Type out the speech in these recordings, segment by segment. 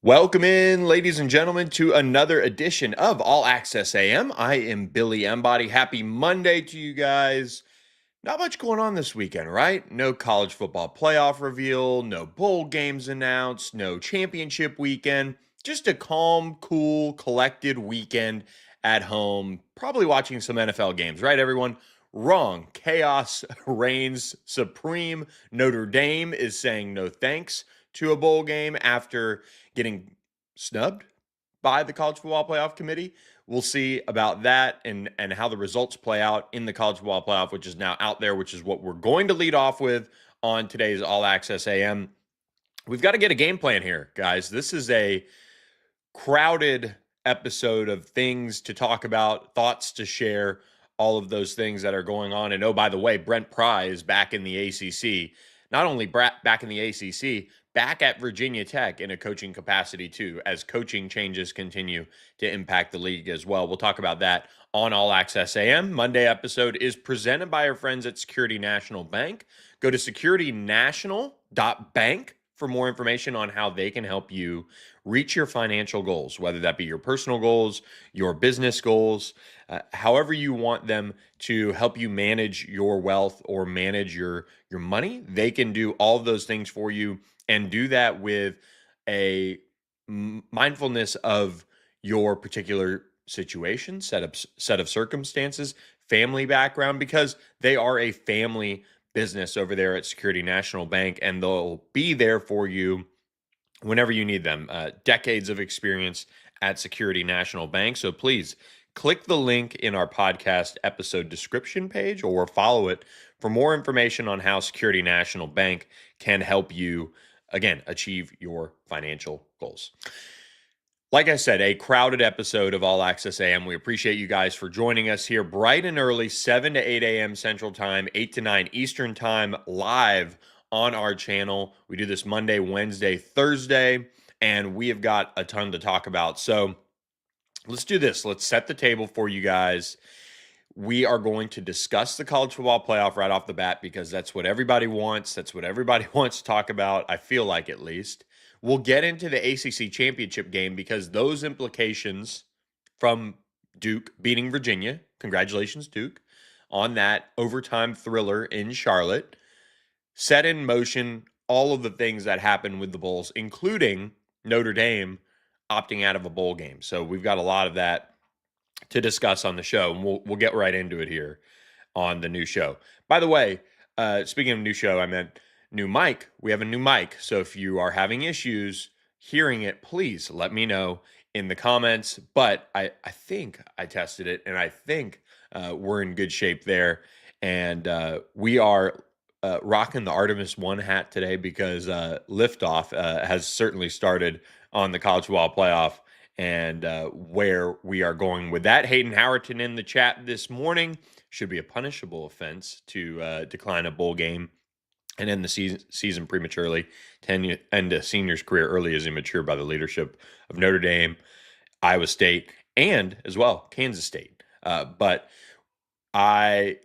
Welcome in, ladies and gentlemen, to another edition of All Access AM. I am Billy Embody. Happy Monday to you guys. Not much going on this weekend, right? No college football playoff reveal, no bowl games announced, no championship weekend. Just a calm, cool, collected weekend at home. Probably watching some NFL games, right, everyone? Wrong. Chaos reigns supreme. Notre Dame is saying no thanks to a bowl game after getting snubbed by the College Football Playoff Committee. We'll see about that and how the results play out in the College Football Playoff, which is now out there, which is what we're going to lead off with on today's All Access AM. We've got to get a game plan here, guys. This is a crowded episode of things to talk about, thoughts to share, all of those things that are going on. And oh, by the way, Brent Pry is back in the ACC. Not only back in the ACC, back at Virginia Tech in a coaching capacity too, as coaching changes continue to impact the league as well. We'll talk about that on All Access AM. Monday episode is presented by our friends at Security National Bank. Go to securitynational.bank for more information on how they can help you reach your financial goals, whether that be your personal goals, your business goals, however you want them to help you manage your wealth or manage your money. They can do all of those things for you and do that with a mindfulness of your particular situation, set of circumstances, family background, because they are a family business over there at Security National Bank, and they'll be there for you whenever you need them. Decades of experience at Security National Bank. So please click the link in our podcast episode description page or follow it for more information on how Security National Bank can help you, again, achieve your financial goals. Like I said, a crowded episode of All Access AM. We appreciate you guys for joining us here bright and early, 7 to 8 a.m. Central Time, 8 to 9 Eastern Time, live on our channel. We do this Monday, Wednesday, Thursday, and we have got a ton to talk about. So let's do this. Let's set the table for you guys. We are going to discuss the college football playoff right off the bat because that's what everybody wants. That's what everybody wants to talk about, I feel like, at least. We'll get into the ACC Championship game because those implications from Duke beating Virginia, congratulations, Duke, on that overtime thriller in Charlotte, set in motion all of the things that happened with the Bulls, including Notre Dame opting out of a bowl game. So we've got a lot of that to discuss on the show, and we'll get right into it here on the new show. By the way, speaking of new show, I meant new mic. We have a new mic. So if you are having issues hearing it, please let me know in the comments. But I think I tested it, and I think we're in good shape there. And we are rocking the Artemis 1 hat today because liftoff has certainly started on the college football playoff and where we are going with that. Hayden Howerton in the chat this morning. Should be a punishable offense to decline a bowl game and end the season prematurely, to end a senior's career early is immature by the leadership of Notre Dame, Iowa State, and as well Kansas State. But I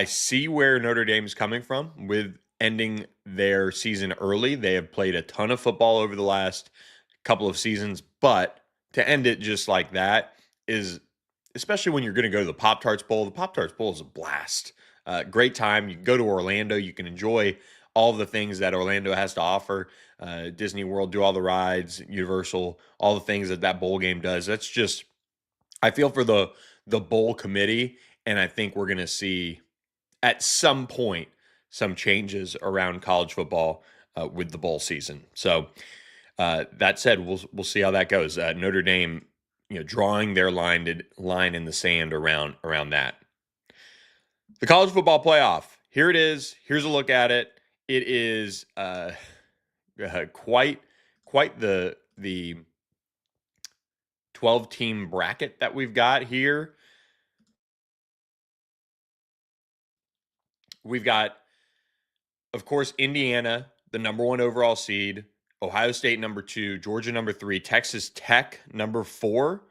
see where Notre Dame is coming from with ending their season early. They have played a ton of football over the last couple of seasons, but to end it just like that is, especially when you're going to go to the Pop-Tarts Bowl. The Pop-Tarts Bowl is a blast. Great time. You can go to Orlando. You can enjoy all of the things that Orlando has to offer. Disney World, do all the rides, Universal, all the things that bowl game does. That's just, I feel for the bowl committee, and I think we're going to see at some point some changes around college football with the bowl season. So that said, we'll see how that goes. Notre Dame, drawing their line in the sand around that. The college football playoff. Here it is. Here's a look at it. It is quite the 12-team bracket that we've got here. We've got, of course, Indiana, the number 1 overall seed, Ohio State number 2, Georgia number 3, Texas Tech number 4,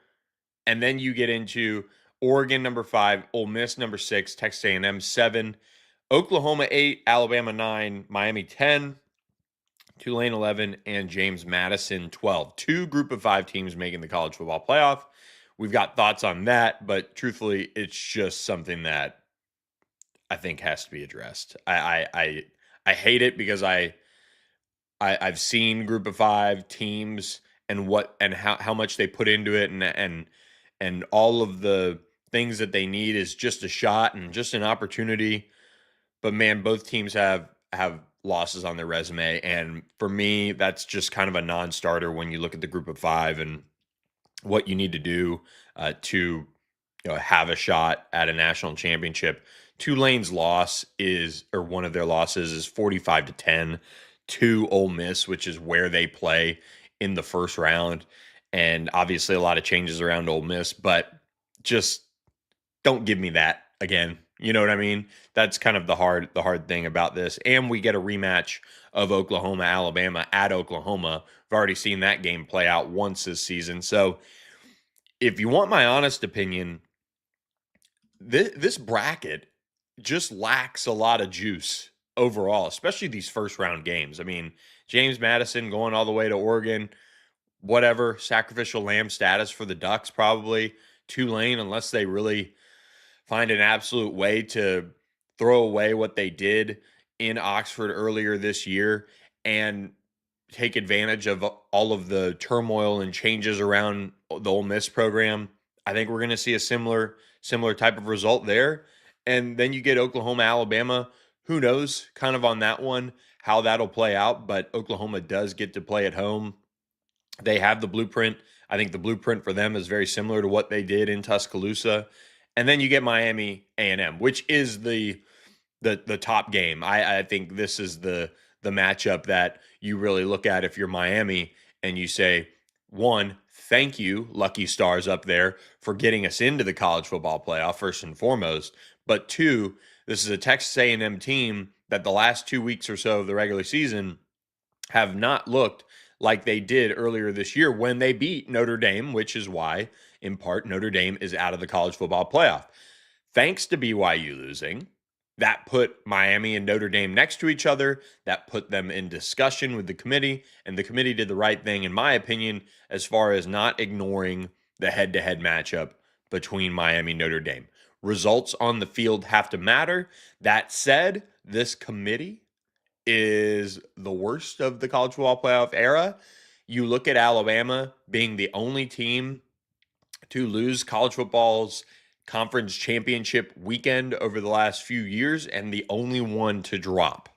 and then you get into Oregon number 5, Ole Miss number 6, Texas A&M 7, Oklahoma 8, Alabama 9, Miami 10, Tulane 11, and James Madison 12. Two group of five teams making the college football playoff. We've got thoughts on that, but truthfully, it's just something that I think has to be addressed. I hate it because I've seen group of five teams and what and how much they put into it, and all of the things that they need is just a shot and just an opportunity. But man, both teams have losses on their resume, and for me, that's just kind of a non-starter when you look at the group of five and what you need to do to have a shot at a national championship. Tulane's loss is, or one of their losses is 45-10 to Ole Miss, which is where they play in the first round. And obviously a lot of changes around Ole Miss, but just don't give me that again. You know what I mean? That's kind of the hard thing about this. And we get a rematch of Oklahoma, Alabama at Oklahoma. We've already seen that game play out once this season. So if you want my honest opinion, this bracket just lacks a lot of juice overall, especially these first round games. I mean, James Madison going all the way to Oregon, whatever, sacrificial lamb status for the Ducks, probably. Tulane, unless they really find an absolute way to throw away what they did in Oxford earlier this year and take advantage of all of the turmoil and changes around the Ole Miss program. I think we're going to see a similar type of result there. And then you get Oklahoma, Alabama. Who knows kind of on that one how that'll play out, but Oklahoma does get to play at home. They have the blueprint. I think the blueprint for them is very similar to what they did in Tuscaloosa. And then you get Miami A&M, which is the top game. I think this is the matchup that you really look at if you're Miami and you say, one, thank you, lucky stars up there, for getting us into the college football playoff first and foremost. But two, this is a Texas A&M team that the last 2 weeks or so of the regular season have not looked like they did earlier this year when they beat Notre Dame, which is why, in part, Notre Dame is out of the college football playoff. Thanks to BYU losing, that put Miami and Notre Dame next to each other. That put them in discussion with the committee, and the committee did the right thing, in my opinion, as far as not ignoring the head-to-head matchup between Miami and Notre Dame. Results on the field have to matter. That said, this committee is the worst of the college football playoff era. You look at Alabama being the only team to lose college football's conference championship weekend over the last few years and the only one to drop.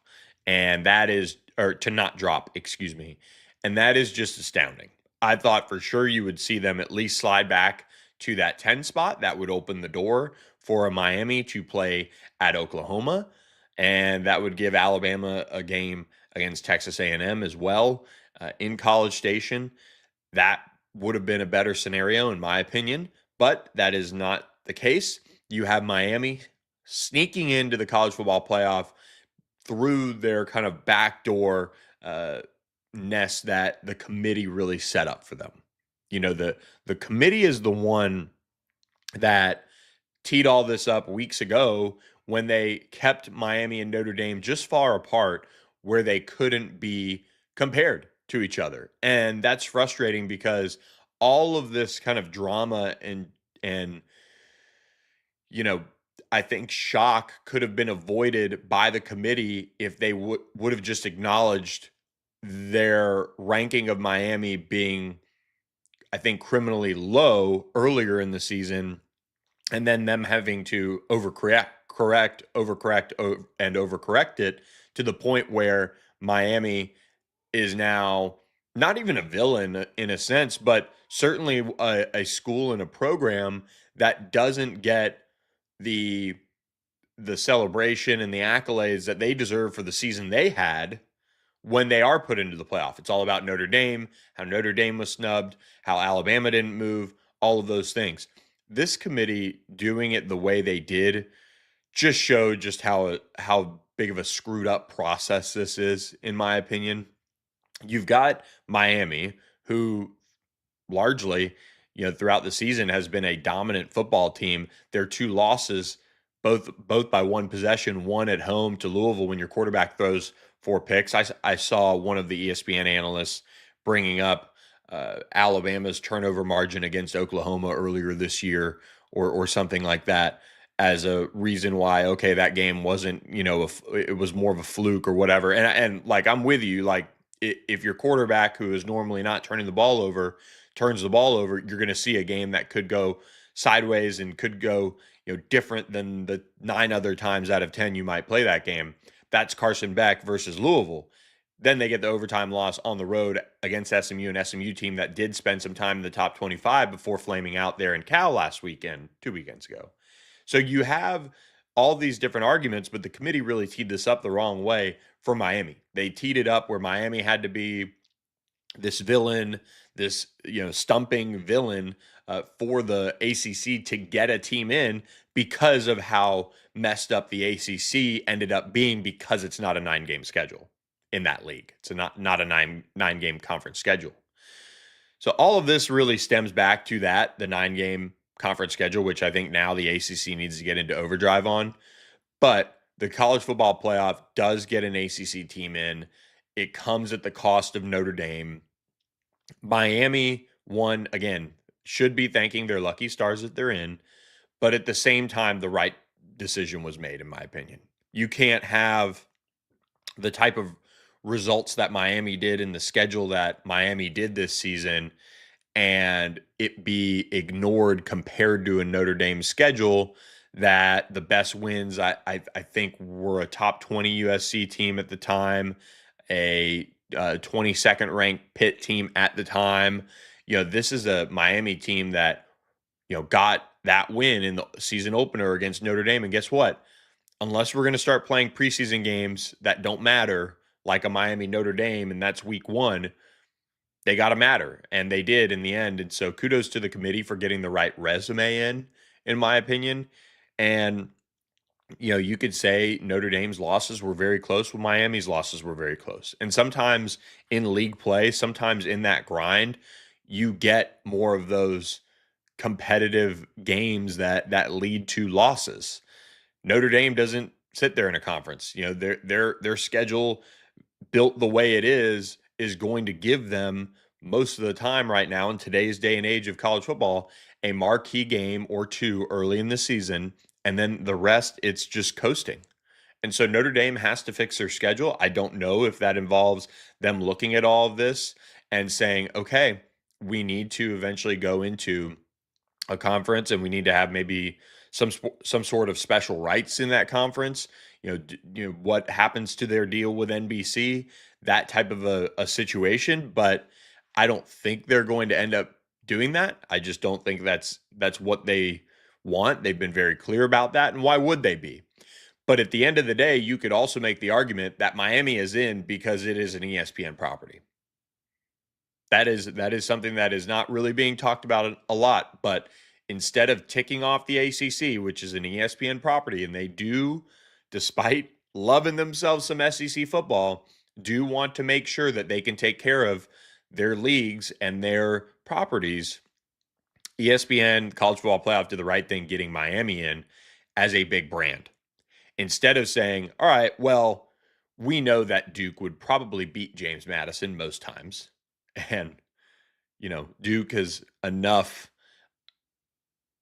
And that is, or to not drop, excuse me. And that is just astounding. I thought for sure you would see them at least slide back to that 10 spot. That would open the door for a Miami to play at Oklahoma, and that would give Alabama a game against Texas A&M as well in College Station. That would have been a better scenario, in my opinion, but that is not the case. You have Miami sneaking into the college football playoff through their kind of backdoor nest that the committee really set up for them. You know, the committee is the one that teed all this up weeks ago when they kept Miami and Notre Dame just far apart where they couldn't be compared to each other. And that's frustrating because all of this kind of drama and you know, I think shock could have been avoided by the committee if they would have just acknowledged their ranking of Miami being, I think, criminally low earlier in the season, and then them having to and overcorrect it to the point where Miami is now not even a villain in a sense, but certainly a school and a program that doesn't get the celebration and the accolades that they deserve for the season they had when they are put into the playoff. It's all about Notre Dame, how Notre Dame was snubbed, how Alabama didn't move, all of those things. This committee doing it the way they did just showed just how big of a screwed up process this is, in my opinion. You've got Miami, who largely, throughout the season has been a dominant football team. Their two losses, both by one possession, one at home to Louisville when your quarterback throws for picks. I saw one of the ESPN analysts bringing up Alabama's turnover margin against Oklahoma earlier this year, or something like that, as a reason why, okay, that game wasn't, it was more of a fluke or whatever. And like, I'm with you. Like, if your quarterback, who is normally not turning the ball over, turns the ball over, you're going to see a game that could go sideways and could go, different than the 9 other times out of 10 you might play that game. That's Carson Beck versus Louisville. Then they get the overtime loss on the road against SMU, an SMU team that did spend some time in the top 25 before flaming out there in Cal last weekend, 2 weekends ago. So you have all these different arguments, but the committee really teed this up the wrong way for Miami. They teed it up where Miami had to be this villain, this stumping villain for the ACC to get a team in, because of how messed up the ACC ended up being, because it's not a 9-game schedule in that league. It's not a nine-game conference schedule. So all of this really stems back to the 9-game conference schedule, which I think now the ACC needs to get into overdrive on. But the college football playoff does get an ACC team in. It comes at the cost of Notre Dame. Miami, one, again, should be thanking their lucky stars that they're in, but at the same time, the right decision was made, in my opinion. You can't have the type of results that Miami did in the schedule that Miami did this season and it be ignored compared to a Notre Dame schedule that the best wins, I think, were a top 20 USC team at the time, a 22nd ranked Pitt team at the time. This is a Miami team that, got that win in the season opener against Notre Dame. And guess what? Unless we're going to start playing preseason games that don't matter, like a Miami Notre Dame, and that's week 1, they got to matter. And they did in the end. And so kudos to the committee for getting the right resume in my opinion. And, you could say Notre Dame's losses were very close, when Miami's losses were very close. And sometimes in league play, sometimes in that grind, you get more of those competitive games that lead to losses. Notre Dame doesn't sit there in a conference. Their schedule, built the way it is going to give them, most of the time right now in today's day and age of college football, a marquee game or two early in the season, and then the rest, it's just coasting. And so Notre Dame has to fix their schedule. I don't know if that involves them looking at all of this and saying, okay, we need to eventually go into a conference and we need to have maybe some sort of special rights in that conference. What happens to their deal with NBC, that type of a situation. But I don't think they're going to end up doing that. I just don't think that's what they want. They've been very clear about that, and why would they be? But at the end of the day, you could also make the argument that Miami is in because it is an ESPN property. That is something that is not really being talked about a lot. But instead of ticking off the ACC, which is an ESPN property, and they do, despite loving themselves some SEC football, do want to make sure that they can take care of their leagues and their properties, ESPN, College Football Playoff, did the right thing getting Miami in as a big brand. Instead of saying, all right, well, we know that Duke would probably beat James Madison most times. And, Duke has enough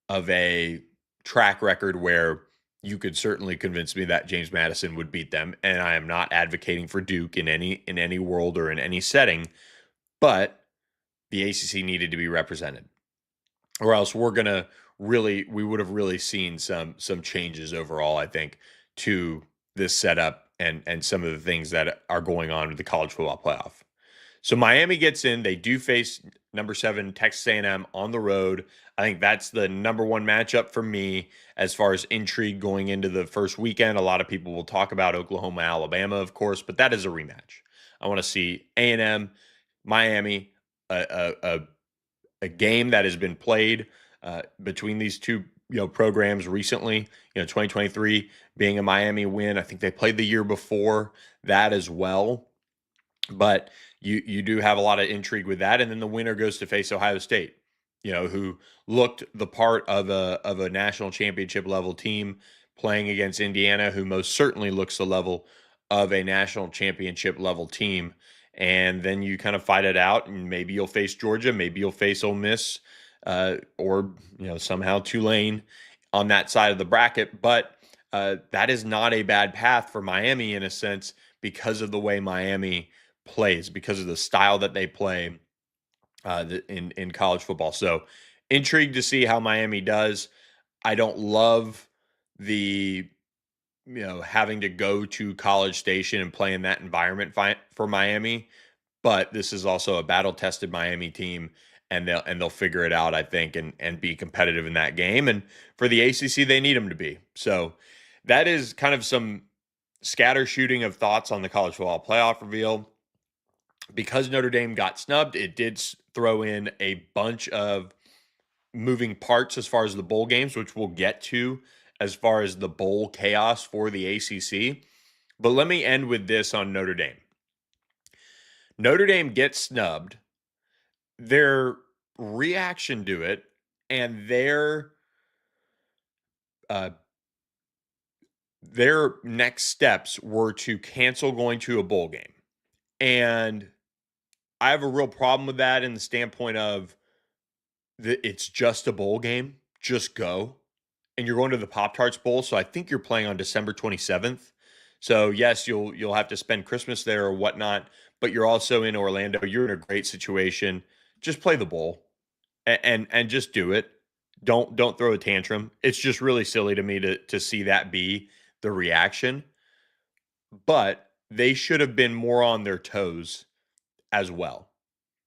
of a track record where you could certainly convince me that James Madison would beat them. And I am not advocating for Duke in any world or in any setting, but the ACC needed to be represented, or else we would have really seen some changes overall, I think, to this setup and some of the things that are going on with the college football playoff. So Miami gets in. They do face number 7 Texas A&M on the road. I think that's the number 1 matchup for me as far as intrigue going into the first weekend. A lot of people will talk about Oklahoma, Alabama, of course, but that is a rematch. I want to see A&M, Miami, a game that has been played between these two programs recently. 2023 being a Miami win. I think they played the year before that as well. But you do have a lot of intrigue with that. And then the winner goes to face Ohio State, who looked the part of a national championship level team, playing against Indiana, who most certainly looks the level of a national championship level team. And then you kind of fight it out, and maybe you'll face Georgia, maybe you'll face Ole Miss, or somehow Tulane on that side of the bracket. But that is not a bad path for Miami in a sense because of the way Miami plays, because of the style that they play in college football. So intrigued to see how Miami does. I don't love the having to go to College Station and play in that environment for Miami, but this is also a battle-tested Miami team, and they'll figure it out, I think, and be competitive in that game. And for the ACC, they need them to be. So that is kind of some scatter shooting of thoughts on the college football playoff reveal. Because Notre Dame got snubbed, it did throw in a bunch of moving parts as far as the bowl games, which we'll get to as far as the bowl chaos for the ACC. But let me end with this on Notre Dame. Notre Dame gets snubbed. Their reaction to it and their next steps were to cancel going to a bowl game. And I have a real problem with that in the standpoint of it's just a bowl game. Just go. And you're going to the Pop-Tarts Bowl, so I think you're playing on December 27th. So yes, you'll have to spend Christmas there or whatnot, but you're also in Orlando. You're in a great situation. Just play the bowl and just do it. Don't throw a tantrum. It's just really silly to me to see that be the reaction. But they should have been more on their toes as well.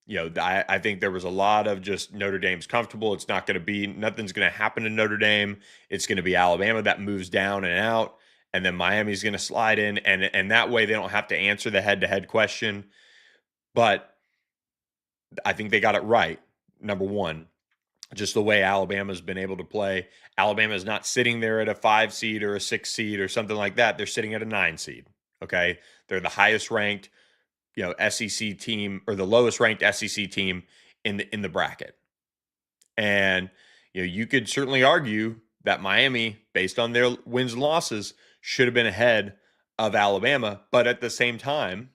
I think there was a lot of just Notre Dame's comfortable. It's not going to be, nothing's going to happen to Notre Dame. It's going to be Alabama that moves down and out, and then Miami's going to slide in, and that way they don't have to answer the head-to-head question. But I think they got it right, number one. Just the way Alabama's been able to play. Alabama is not sitting there at a 5 seed or a 6 seed or something like that. They're sitting at a 9 seed, okay? They're the highest ranked SEC team, or the lowest ranked SEC team in the bracket. And you could certainly argue that Miami, based on their wins and losses, should have been ahead of Alabama, but at the same time,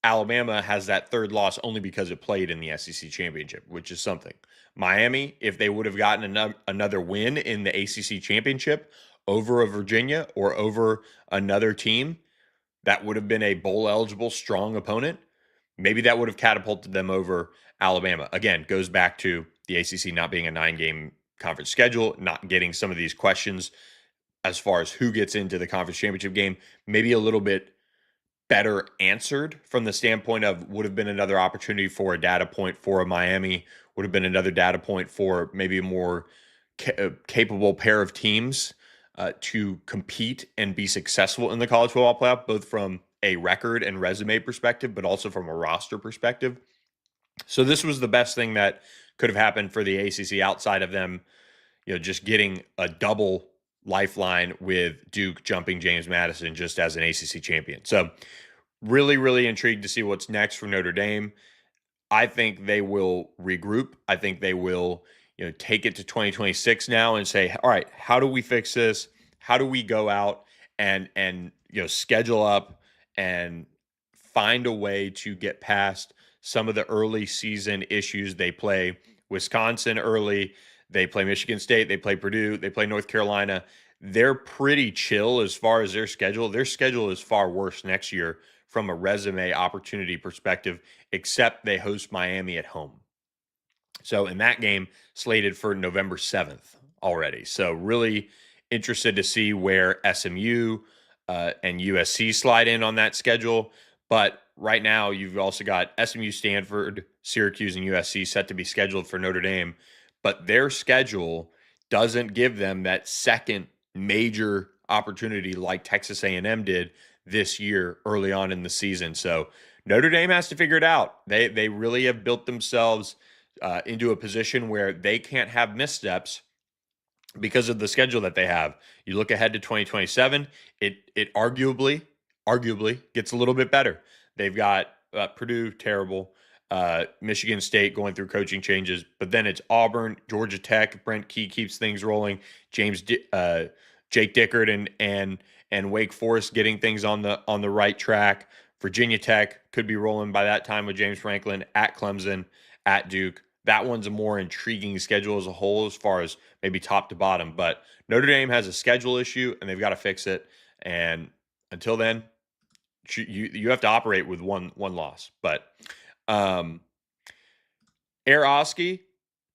Alabama has that third loss only because it played in the SEC Championship, which is something. Miami, if they would have gotten another win in the ACC Championship over a Virginia or over another team, that would have been a bowl-eligible, strong opponent. Maybe that would have catapulted them over Alabama. Again, goes back to the ACC not being a 9-game conference schedule, not getting some of these questions as far as who gets into the conference championship game, maybe a little bit better answered from the standpoint of would have been another opportunity for a data point for a Miami, would have been another data point for maybe a more capable pair of teams to compete and be successful in the college football playoff, both from a record and resume perspective, but also from a roster perspective. So this was the best thing that could have happened for the ACC outside of them, just getting a double lifeline with Duke jumping James Madison just as an ACC champion. So really, really intrigued to see what's next for Notre Dame. I think they will regroup. I think they will take it to 2026 now and say, all right, how do we fix this? How do we go out and schedule up and find a way to get past some of the early season issues? They play Wisconsin early, they play Michigan State, they play Purdue, they play North Carolina. They're pretty chill as far as their schedule. Their schedule is far worse next year from a resume opportunity perspective, except they host Miami at home. So in that game, slated for November 7th already. So really interested to see where SMU and USC slide in on that schedule. But right now, you've also got SMU, Stanford, Syracuse, and USC set to be scheduled for Notre Dame. But their schedule doesn't give them that second major opportunity like Texas A&M did this year early on in the season. So Notre Dame has to figure it out. They really have built themselves into a position where they can't have missteps because of the schedule that they have. You look ahead to 2027, it arguably gets a little bit better. They've got Purdue, terrible, Michigan State going through coaching changes, but then it's Auburn, Georgia Tech. Brent Key keeps things rolling. Jake Dickert and and Wake Forest getting things on the right track. Virginia Tech could be rolling by that time with James Franklin, at Clemson, at Duke. That one's a more intriguing schedule as a whole, as far as maybe top to bottom. But Notre Dame has a schedule issue, and they've got to fix it. And until then, you have to operate with one loss. But Air Oski,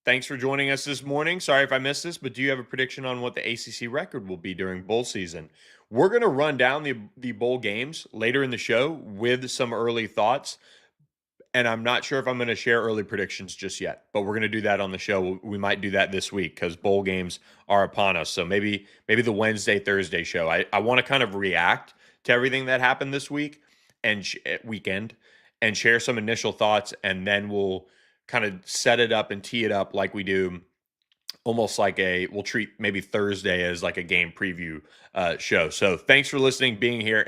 thanks for joining us this morning. Sorry if I missed this, but do you have a prediction on what the ACC record will be during bowl season? We're going to run down the bowl games later in the show with some early thoughts. And I'm not sure if I'm going to share early predictions just yet, but we're going to do that on the show. We might do that this week because bowl games are upon us. So maybe the Wednesday, Thursday show. I want to kind of react to everything that happened this week and weekend and share some initial thoughts, and then we'll kind of set it up and tee it up like we do, almost like we'll treat maybe Thursday as like a game preview show. So thanks for listening, being here,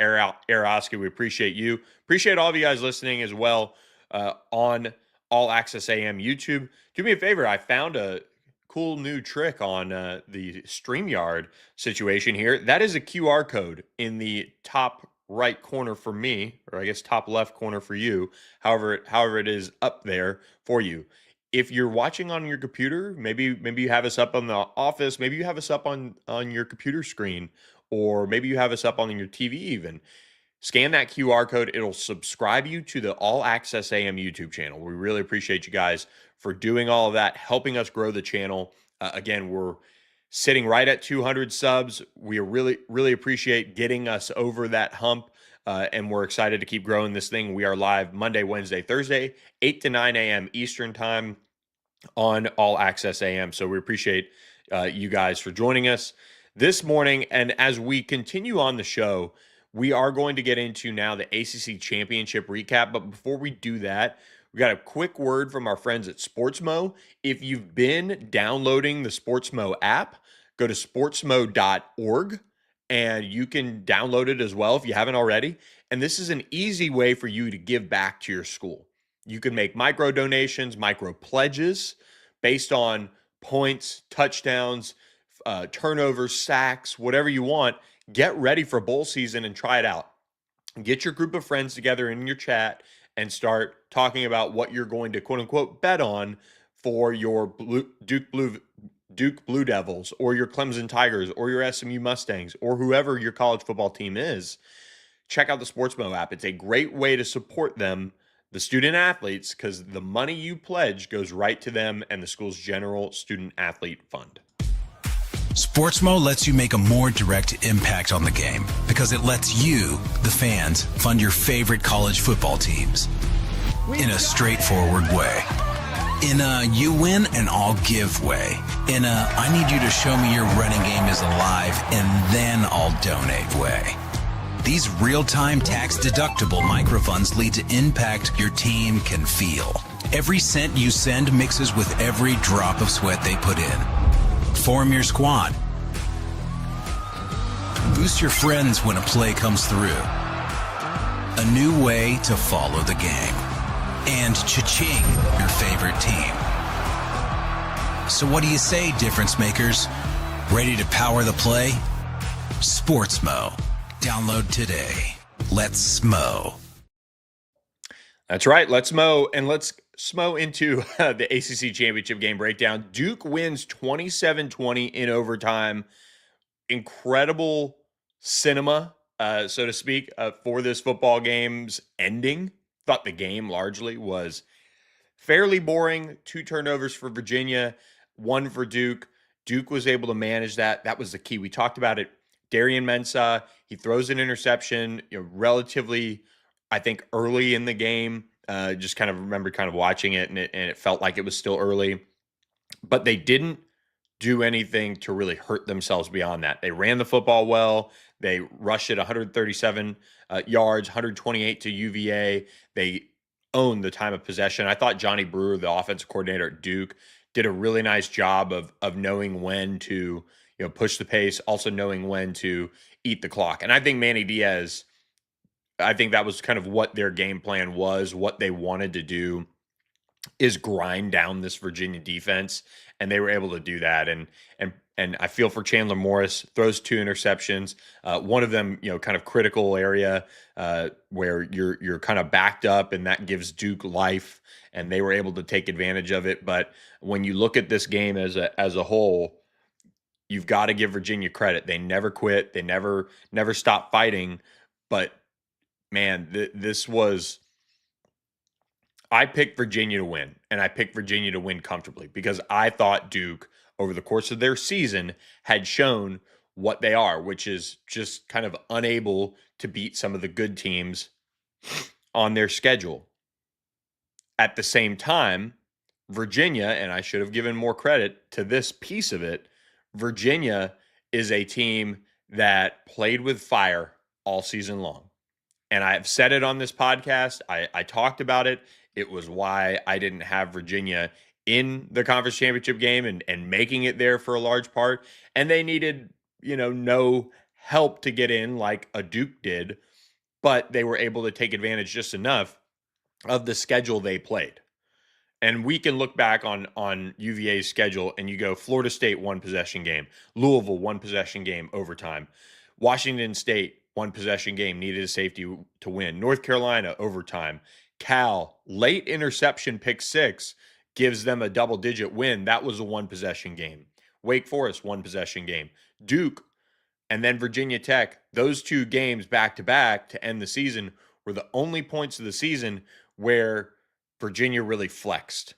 Air Oscar. We appreciate you. Appreciate all of you guys listening as well on All Access AM YouTube. Do me a favor. I found a cool new trick on the StreamYard situation here. That is a QR code in the top right corner for me, or I guess top left corner for you, however it is up there for you. If you're watching on your computer, maybe you have us up on the office, maybe you have us up on your computer screen, or maybe you have us up on your TV even. Scan that QR code. It'll subscribe you to the All Access AM YouTube channel. We really appreciate you guys for doing all of that, helping us grow the channel. Again, we're sitting right at 200 subs. We really appreciate getting us over that hump, and we're excited to keep growing this thing. We are live Monday, Wednesday, Thursday, 8 to 9 a.m. Eastern time on All Access AM. So we appreciate you guys for joining us this morning. And as we continue on the show, we are going to get into now the ACC Championship recap. But before we do that, we got a quick word from our friends at Sportsmo. If you've been downloading the Sportsmo app, go to sportsmo.org and you can download it as well if you haven't already. And this is an easy way for you to give back to your school. You can make micro donations, micro pledges based on points, touchdowns, turnovers, sacks, whatever you want. Get ready for bowl season and try it out. Get your group of friends together in your chat and start talking about what you're going to quote unquote bet on for your Duke Blue Devils or your Clemson Tigers or your SMU Mustangs or whoever your college football team is. Check out the Sportsmo app. It's a great way to support them, the student athletes, because the money you pledge goes right to them and the school's general student athlete fund. Sportsmo lets you make a more direct impact on the game because it lets you, the fans, fund your favorite college football teams in a straightforward way. In a you win and I'll give way. In a I need you to show me your running game is alive and then I'll donate way. These real-time tax-deductible microfunds lead to impact your team can feel. Every cent you send mixes with every drop of sweat they put in. Form your squad. Boost your friends when a play comes through. A new way to follow the game. And cha-ching, your favorite team. So what do you say, difference makers? Ready to power the play? Sportsmo. Download today. Let's smo. That's right. Let's mow, and let's smo into the ACC Championship game breakdown. Duke wins 27-20 in overtime. Incredible cinema, so to speak, for this football game's ending. Thought the game largely was fairly boring. 2 turnovers for Virginia, 1 for Duke. Duke was able to manage that. That was the key. We talked about it. Darian Mensah, he throws an interception, relatively, I think, early in the game. Just kind of remembered kind of watching it, and it felt like it was still early. But they didn't do anything to really hurt themselves beyond that. They ran the football well. They rushed it 137 yards, 128 to UVA. They owned the time of possession. I thought Johnny Brewer, the offensive coordinator at Duke, did a really nice job of knowing when to push the pace, also knowing when to eat the clock. And I think Manny Diaz, I think that was kind of what their game plan was, what they wanted to do. is grind down this Virginia defense, and they were able to do that. And I feel for Chandler Morris, throws 2 interceptions. One of them, kind of critical area where you're kind of backed up, and that gives Duke life, and they were able to take advantage of it. But when you look at this game as a whole, you've got to give Virginia credit. They never quit. They never stopped fighting. But man, this was. I picked Virginia to win, and I picked Virginia to win comfortably because I thought Duke, over the course of their season, had shown what they are, which is just kind of unable to beat some of the good teams on their schedule. At the same time, Virginia, and I should have given more credit to this piece of it, Virginia is a team that played with fire all season long. And I've said it on this podcast. I talked about it. It was why I didn't have Virginia in the conference championship game and making it there for a large part. And they needed, no help to get in like a Duke did, but they were able to take advantage just enough of the schedule they played. And we can look back on UVA's schedule and you go Florida State 1-possession game, Louisville 1-possession game overtime, Washington State 1-possession game needed a safety to win, North Carolina overtime, Cal late interception pick 6 gives them a double-digit win. That was a 1-possession game. Wake Forest 1-possession game. Duke and then Virginia Tech, those 2 games back to back to end the season were the only points of the season where Virginia really flexed.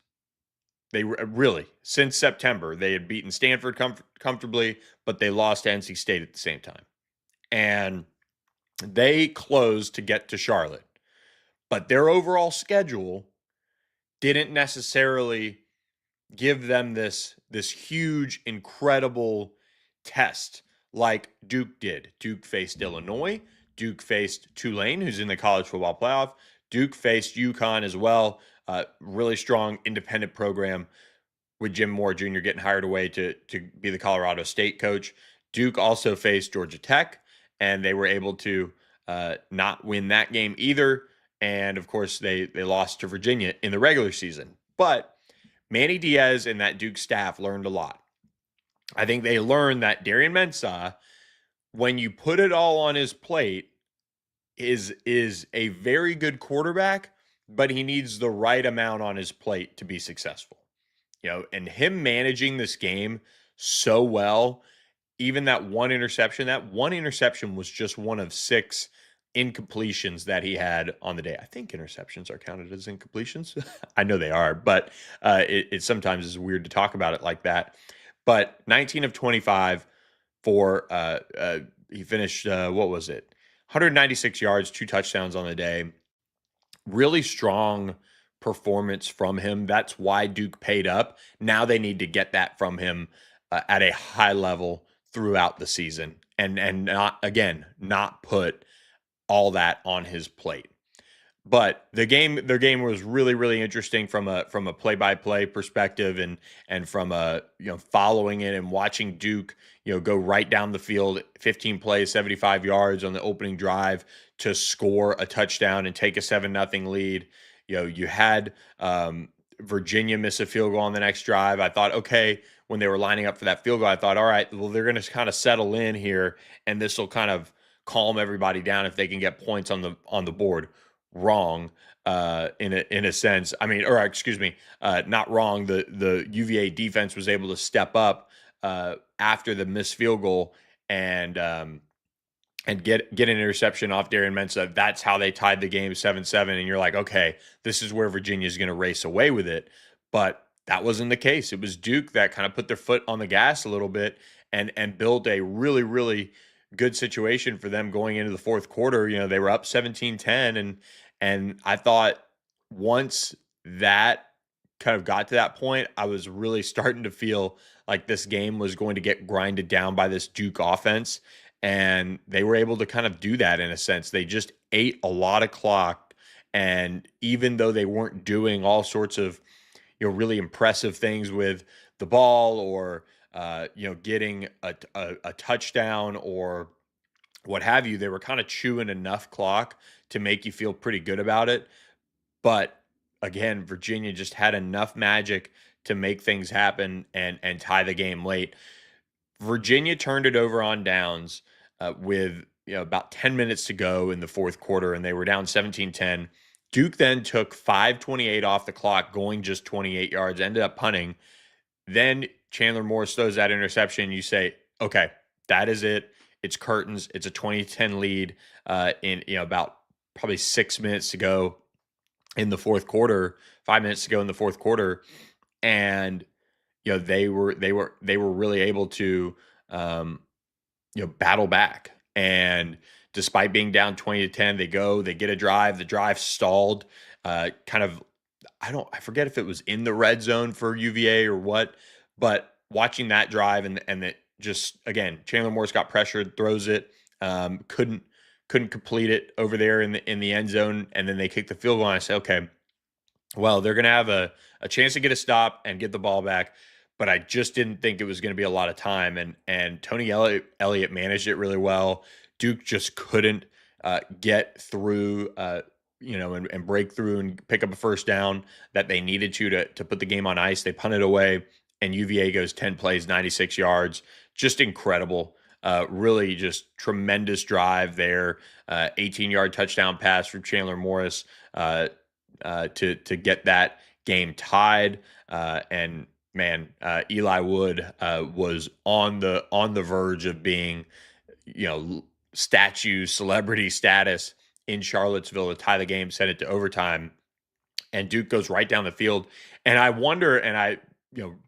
They really, since September, they had beaten Stanford comfortably, but they lost to NC State at the same time. And they closed to get to Charlotte. But their overall schedule didn't necessarily give them this huge, incredible test like Duke did. Duke faced Illinois. Duke faced Tulane, who's in the college football playoff. Duke faced UConn as well. Really strong independent program with Jim Moore Jr. getting hired away to be the Colorado State coach. Duke also faced Georgia Tech, and they were able to not win that game either. And, of course, they lost to Virginia in the regular season. But Manny Diaz and that Duke staff learned a lot. I think they learned that Darian Mensah, when you put it all on his plate, is a very good quarterback, but he needs the right amount on his plate to be successful. And him managing this game so well, even that one interception was just one of 6 incompletions that he had on the day. I think interceptions are counted as incompletions. I know they are, but it sometimes is weird to talk about it like that. But 19 of 25 for he finished, 196 yards, 2 touchdowns on the day. Really strong performance from him. That's why Duke paid up. Now they need to get that from him at a high level throughout the season and not put all that on his plate. But their game was really, really interesting from a play-by-play perspective and from following it and watching Duke go right down the field, 15 plays, 75 yards on the opening drive to score a touchdown and take a 7-0 lead. You had Virginia miss a field goal on the next drive. I thought, okay, when they were lining up for that field goal, I thought, all right, well, they're going to kind of settle in here, and this will kind of calm everybody down if they can get points on the board. Wrong, in a sense. I mean, or excuse me, not wrong. The UVA defense was able to step up after the missed field goal and get an interception off Darian Mensah. That's how they tied the game 7-7. And you're like, okay, this is where Virginia is going to race away with it. But that wasn't the case. It was Duke that kind of put their foot on the gas a little bit and built a really, really good situation for them going into the fourth quarter. They were up 17-10, and I thought once that kind of got to that point, I was really starting to feel like this game was going to get grinded down by this Duke offense, and they were able to kind of do that in a sense. They just ate a lot of clock, and even though they weren't doing all sorts of really impressive things with the ball or getting a touchdown or what have you, they were kind of chewing enough clock to make you feel pretty good about it. But again, Virginia just had enough magic to make things happen and tie the game late. Virginia turned it over on downs with about 10 minutes to go in the fourth quarter, and they were down 17-10. Duke then took 5:28 off the clock, going just 28 yards, ended up punting. Then Chandler Morris throws that interception. You say, okay, that is it. It's curtains. It's a 2010 lead in about probably 6 minutes to go in the fourth quarter, 5 minutes to go in the fourth quarter, and they were really able to battle back. And despite being down 20-10, they get a drive. The drive stalled. Kind of, I forget if it was in the red zone for UVA or what, but watching that drive and that just again, Chandler Morris got pressured, throws it, couldn't complete it over there in the end zone, and then they kick the field goal. And I say, okay, well, they're going to have a chance to get a stop and get the ball back, but I just didn't think it was going to be a lot of time. And Tony Elliott managed it really well. Duke just couldn't get through, and break through and pick up a first down that they needed to put the game on ice. They punted away, and UVA goes 10 plays, 96 yards. Just incredible. Really just tremendous drive there. 18-yard touchdown pass from Chandler Morris to get that game tied. And man, Eli Wood was on the verge of being, statue celebrity status in Charlottesville to tie the game, send it to overtime, and Duke goes right down the field. And I wonder, and I,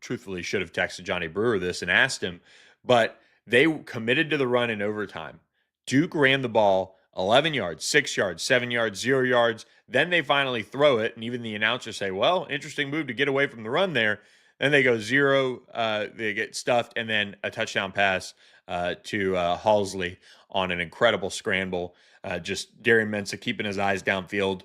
truthfully should have texted Johnny Brewer this and asked him, but they committed to the run in overtime. Duke ran the ball 11 yards, 6 yards, 7 yards, 0 yards. Then they finally throw it, and even the announcers say, well, interesting move to get away from the run there. Then they go 0, they get stuffed, and then a touchdown pass to Halsley on an incredible scramble. Just Darian Mensah keeping his eyes downfield,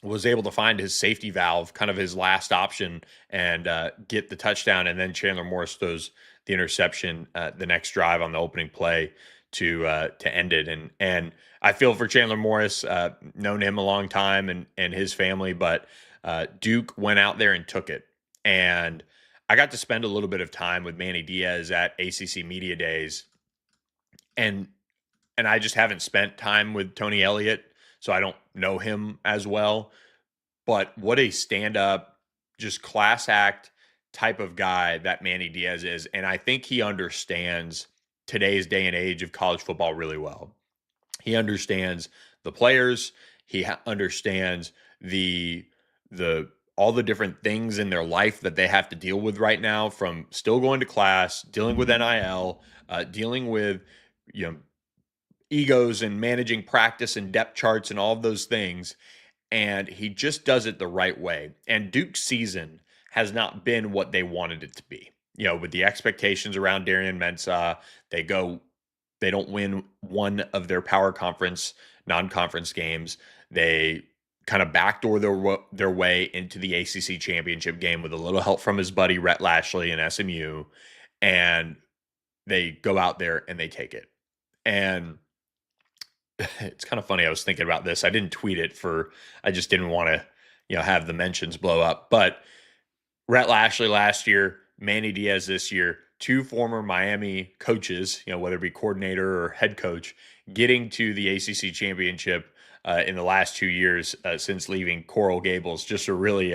was able to find his safety valve, kind of his last option, and get the touchdown. And then Chandler Morris throws the interception the next drive on the opening play to end it. And I feel for Chandler Morris, known him a long time and his family, but Duke went out there and took it. And I got to spend a little bit of time with Manny Diaz at ACC Media Days, and I just haven't spent time with Tony Elliott, so I don't know him as well. But what a stand-up, just class act type of guy that Manny Diaz is. And I think he understands today's day and age of college football really well. He understands the players. He understands the all the different things in their life that they have to deal with right now, from still going to class, dealing with NIL, dealing with, egos and managing practice and depth charts and all of those things. And he just does it the right way. And Duke's season has not been what they wanted it to be. With the expectations around Darian Mensah, they don't win one of their power conference, non-conference games. They kind of backdoor their way into the ACC Championship game with a little help from his buddy Rhett Lashley and SMU. And they go out there and they take it. And it's kind of funny. I was thinking about this. I didn't tweet it I just didn't want to, have the mentions blow up. But Rhett Lashley last year, Manny Diaz this year, two former Miami coaches, whether it be coordinator or head coach, getting to the ACC Championship in the last 2 years since leaving Coral Gables. Just a really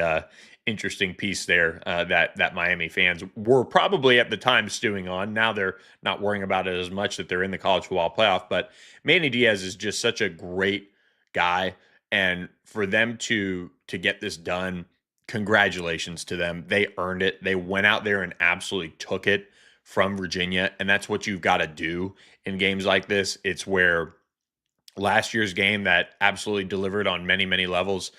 interesting piece there that Miami fans were probably at the time stewing on. Now they're not worrying about it as much that they're in the college football playoff. But Manny Diaz is just such a great guy, and for them to get this done, congratulations to them. They earned it. They went out there and absolutely took it from Virginia, and that's what you've got to do in games like this. It's where last year's game that absolutely delivered on many, many levels.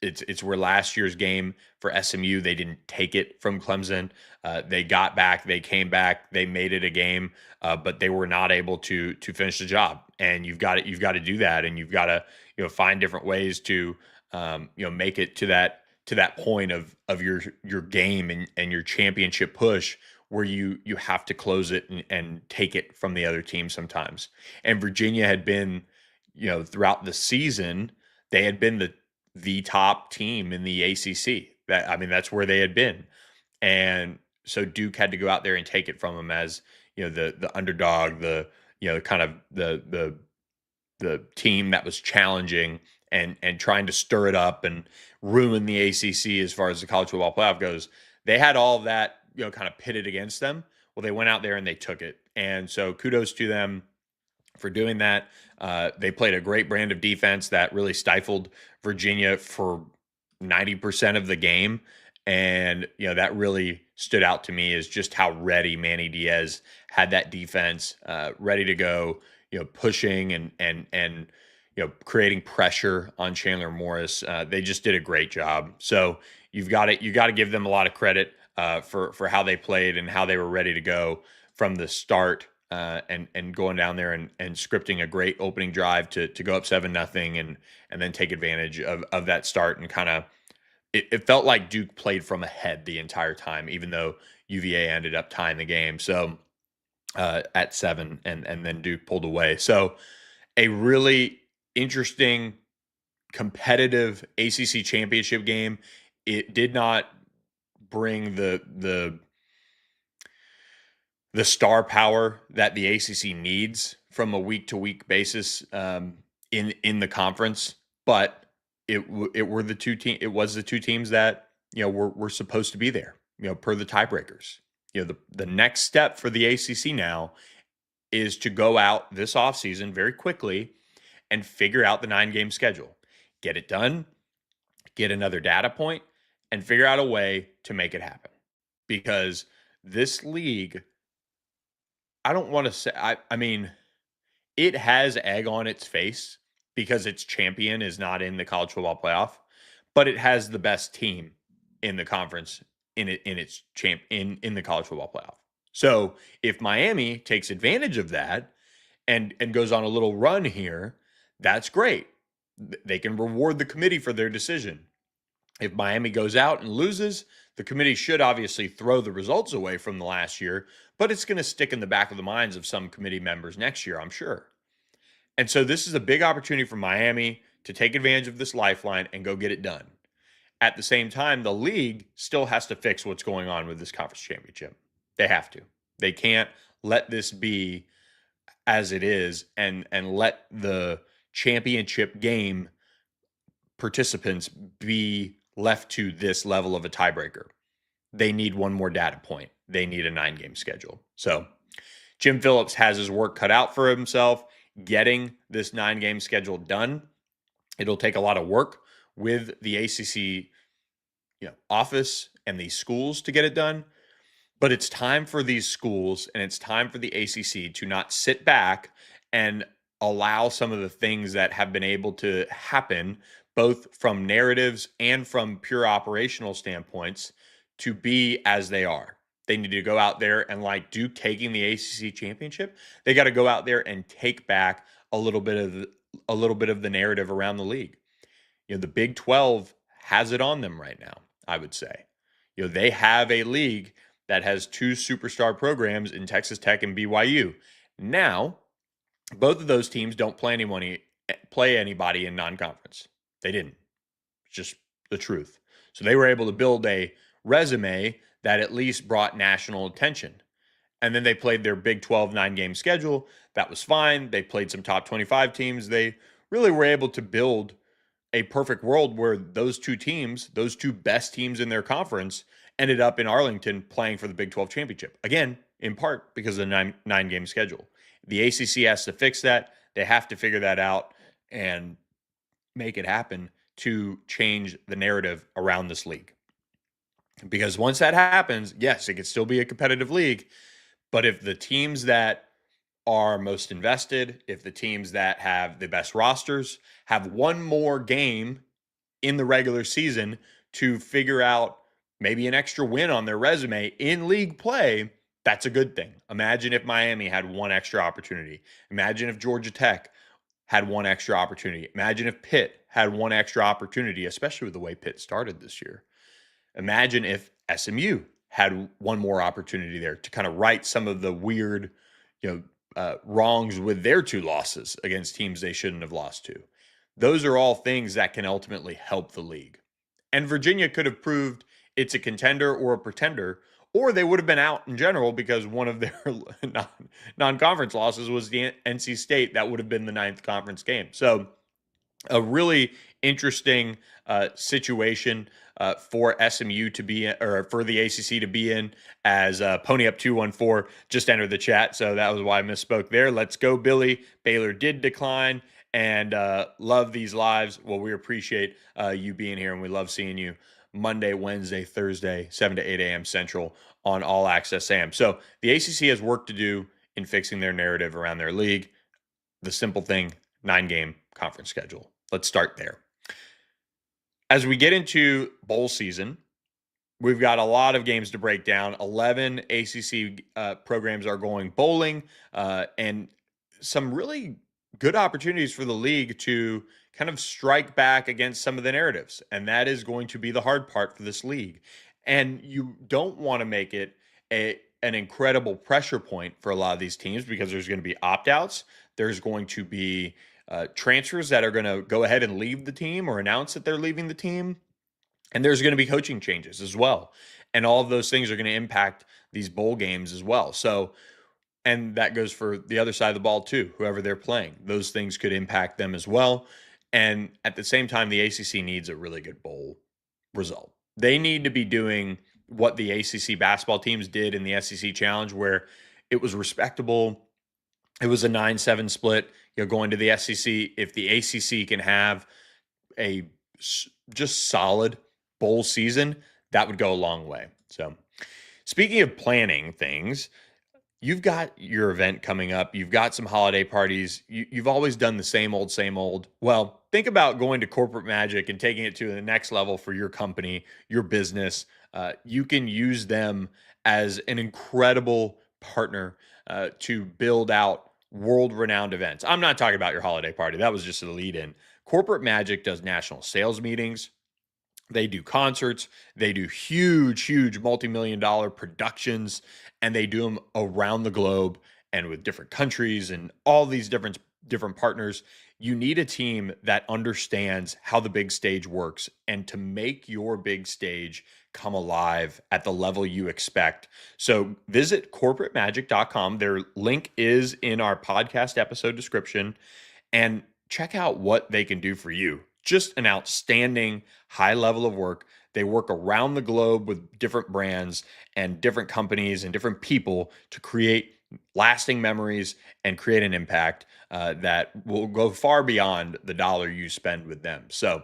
It's where last year's game for SMU, they didn't take it from Clemson. They got back, they came back, they made it a game, but they were not able to finish the job. And you've got to do that, and you've got to find different ways to make it to that point of your game and your championship push, where you have to close it and take it from the other team sometimes. And Virginia had been, throughout the season, they had been the top team in the ACC. That's where they had been. And so Duke had to go out there and take it from them as, the underdog, kind of the team that was challenging and trying to stir it up and ruin the ACC as far as the college football playoff goes. They had all of that, kind of pitted against them. Well, they went out there and they took it. And so kudos to them for doing that. They played a great brand of defense that really stifled Virginia for 90% of the game. And, that really stood out to me as just how ready Manny Diaz had that defense ready to go, pushing and creating pressure on Chandler Morris. They just did a great job. So you got to give them a lot of credit for how they played and how they were ready to go from the start, and going down there and scripting a great opening drive to go up 7-0 and then take advantage of that start and kind of it felt like Duke played from ahead the entire time, even though UVA ended up tying the game. So at 7 and then Duke pulled away. So a really interesting competitive ACC championship game. It did not bring the star power that the ACC needs from a week to week basis in the conference, but it was the two teams that were supposed to be there, per the tiebreakers. The next step for the ACC now is to go out this offseason very quickly and figure out the 9-game schedule, get it done, get another data point, and figure out a way to make it happen. Because this league, I don't want to say, I mean, it has egg on its face because its champion is not in the college football playoff, but it has the best team in the conference in the college football playoff. So if Miami takes advantage of that and goes on a little run here, that's great. They can reward the committee for their decision. If Miami goes out and loses, the committee should obviously throw the results away from the last year, but it's going to stick in the back of the minds of some committee members next year, I'm sure. And so this is a big opportunity for Miami to take advantage of this lifeline and go get it done. At the same time, the league still has to fix what's going on with this conference championship. They have to. They can't let this be as it is and let the championship game participants be left to this level of a tiebreaker. They need one more data point. They need a 9-game schedule. So Jim Phillips has his work cut out for himself getting this 9-game schedule done. It'll take a lot of work with the ACC office and these schools to get it done. But it's time for these schools and it's time for the ACC to not sit back and allow some of the things that have been able to happen, both from narratives and from pure operational standpoints, to be as they are. They need to go out there and, like Duke taking the ACC championship, they got to go out there and take back a little bit of the narrative around the league. The Big 12 has it on them right now, I would say. They have a league that has 2 superstar programs in Texas Tech and BYU. Now, both of those teams don't play anybody in non-conference. They didn't. It's just the truth. So they were able to build a resume that at least brought national attention. And then they played their Big 12 9-game schedule. That was fine. They played some top 25 teams. They really were able to build a perfect world where those 2 teams, those 2 best teams in their conference, ended up in Arlington playing for the Big 12 championship. Again, in part because of the 9-game schedule. The ACC has to fix that. They have to figure that out and make it happen to change the narrative around this league. Because once that happens, yes, it could still be a competitive league. But if the teams that are most invested, if the teams that have the best rosters have one more game in the regular season to figure out maybe an extra win on their resume in league play, that's a good thing. Imagine if Miami had one extra opportunity. Imagine if Georgia Tech had one extra opportunity. Imagine if Pitt had one extra opportunity, especially with the way Pitt started this year. Imagine if SMU had one more opportunity there to kind of right some of the weird, wrongs with their 2 losses against teams they shouldn't have lost to. Those are all things that can ultimately help the league. And Virginia could have proved it's a contender or a pretender, or they would have been out in general because one of their non-conference losses was the NC State. That would have been the ninth conference game. So a really interesting situation for SMU to be in, or for the ACC to be in, as Pony Up 214 just entered the chat. So that was why I misspoke there. Let's go, Billy. Baylor did decline, and love these lives. Well, we appreciate you being here, and we love seeing you Monday, Wednesday, Thursday, 7 to 8 a.m. Central on All Access AM. So the ACC has work to do in fixing their narrative around their league. The simple thing, 9-game conference schedule. Let's start there. As we get into bowl season, we've got a lot of games to break down. 11 ACC programs are going bowling, and some really good opportunities for the league to kind of strike back against some of the narratives. And that is going to be the hard part for this league. And you don't want to make it an incredible pressure point for a lot of these teams, because there's going to be opt-outs. There's going to be transfers that are going to go ahead and leave the team or announce that they're leaving the team. And there's going to be coaching changes as well. And all of those things are going to impact these bowl games as well. So, and that goes for the other side of the ball too, whoever they're playing. Those things could impact them as well. And at the same time, the ACC needs a really good bowl result. They need to be doing what the ACC basketball teams did in the SEC Challenge, where it was respectable. It was a 9-7 split. Going to the SEC, if the ACC can have a just solid bowl season, that would go a long way. So, speaking of planning things, you've got your event coming up. You've got some holiday parties. You've always done the same old, same old. Well, think about going to Corporate Magic and taking it to the next level for your company, your business. You can use them as an incredible partner to build out world-renowned events. I'm not talking about your holiday party. That was just a lead-in. Corporate Magic does national sales meetings. They do concerts. They do huge multi-million-dollar productions, and they do them around the globe and with different countries and all these different partners. You need a team that understands how the big stage works, and to make your big stage come alive at the level you expect. So visit corporatemagic.com. Their link is in our podcast episode description, and check out what they can do for you. Just an outstanding high level of work. They work around the globe with different brands and different companies and different people to create lasting memories and create an impact that will go far beyond the dollar you spend with them. So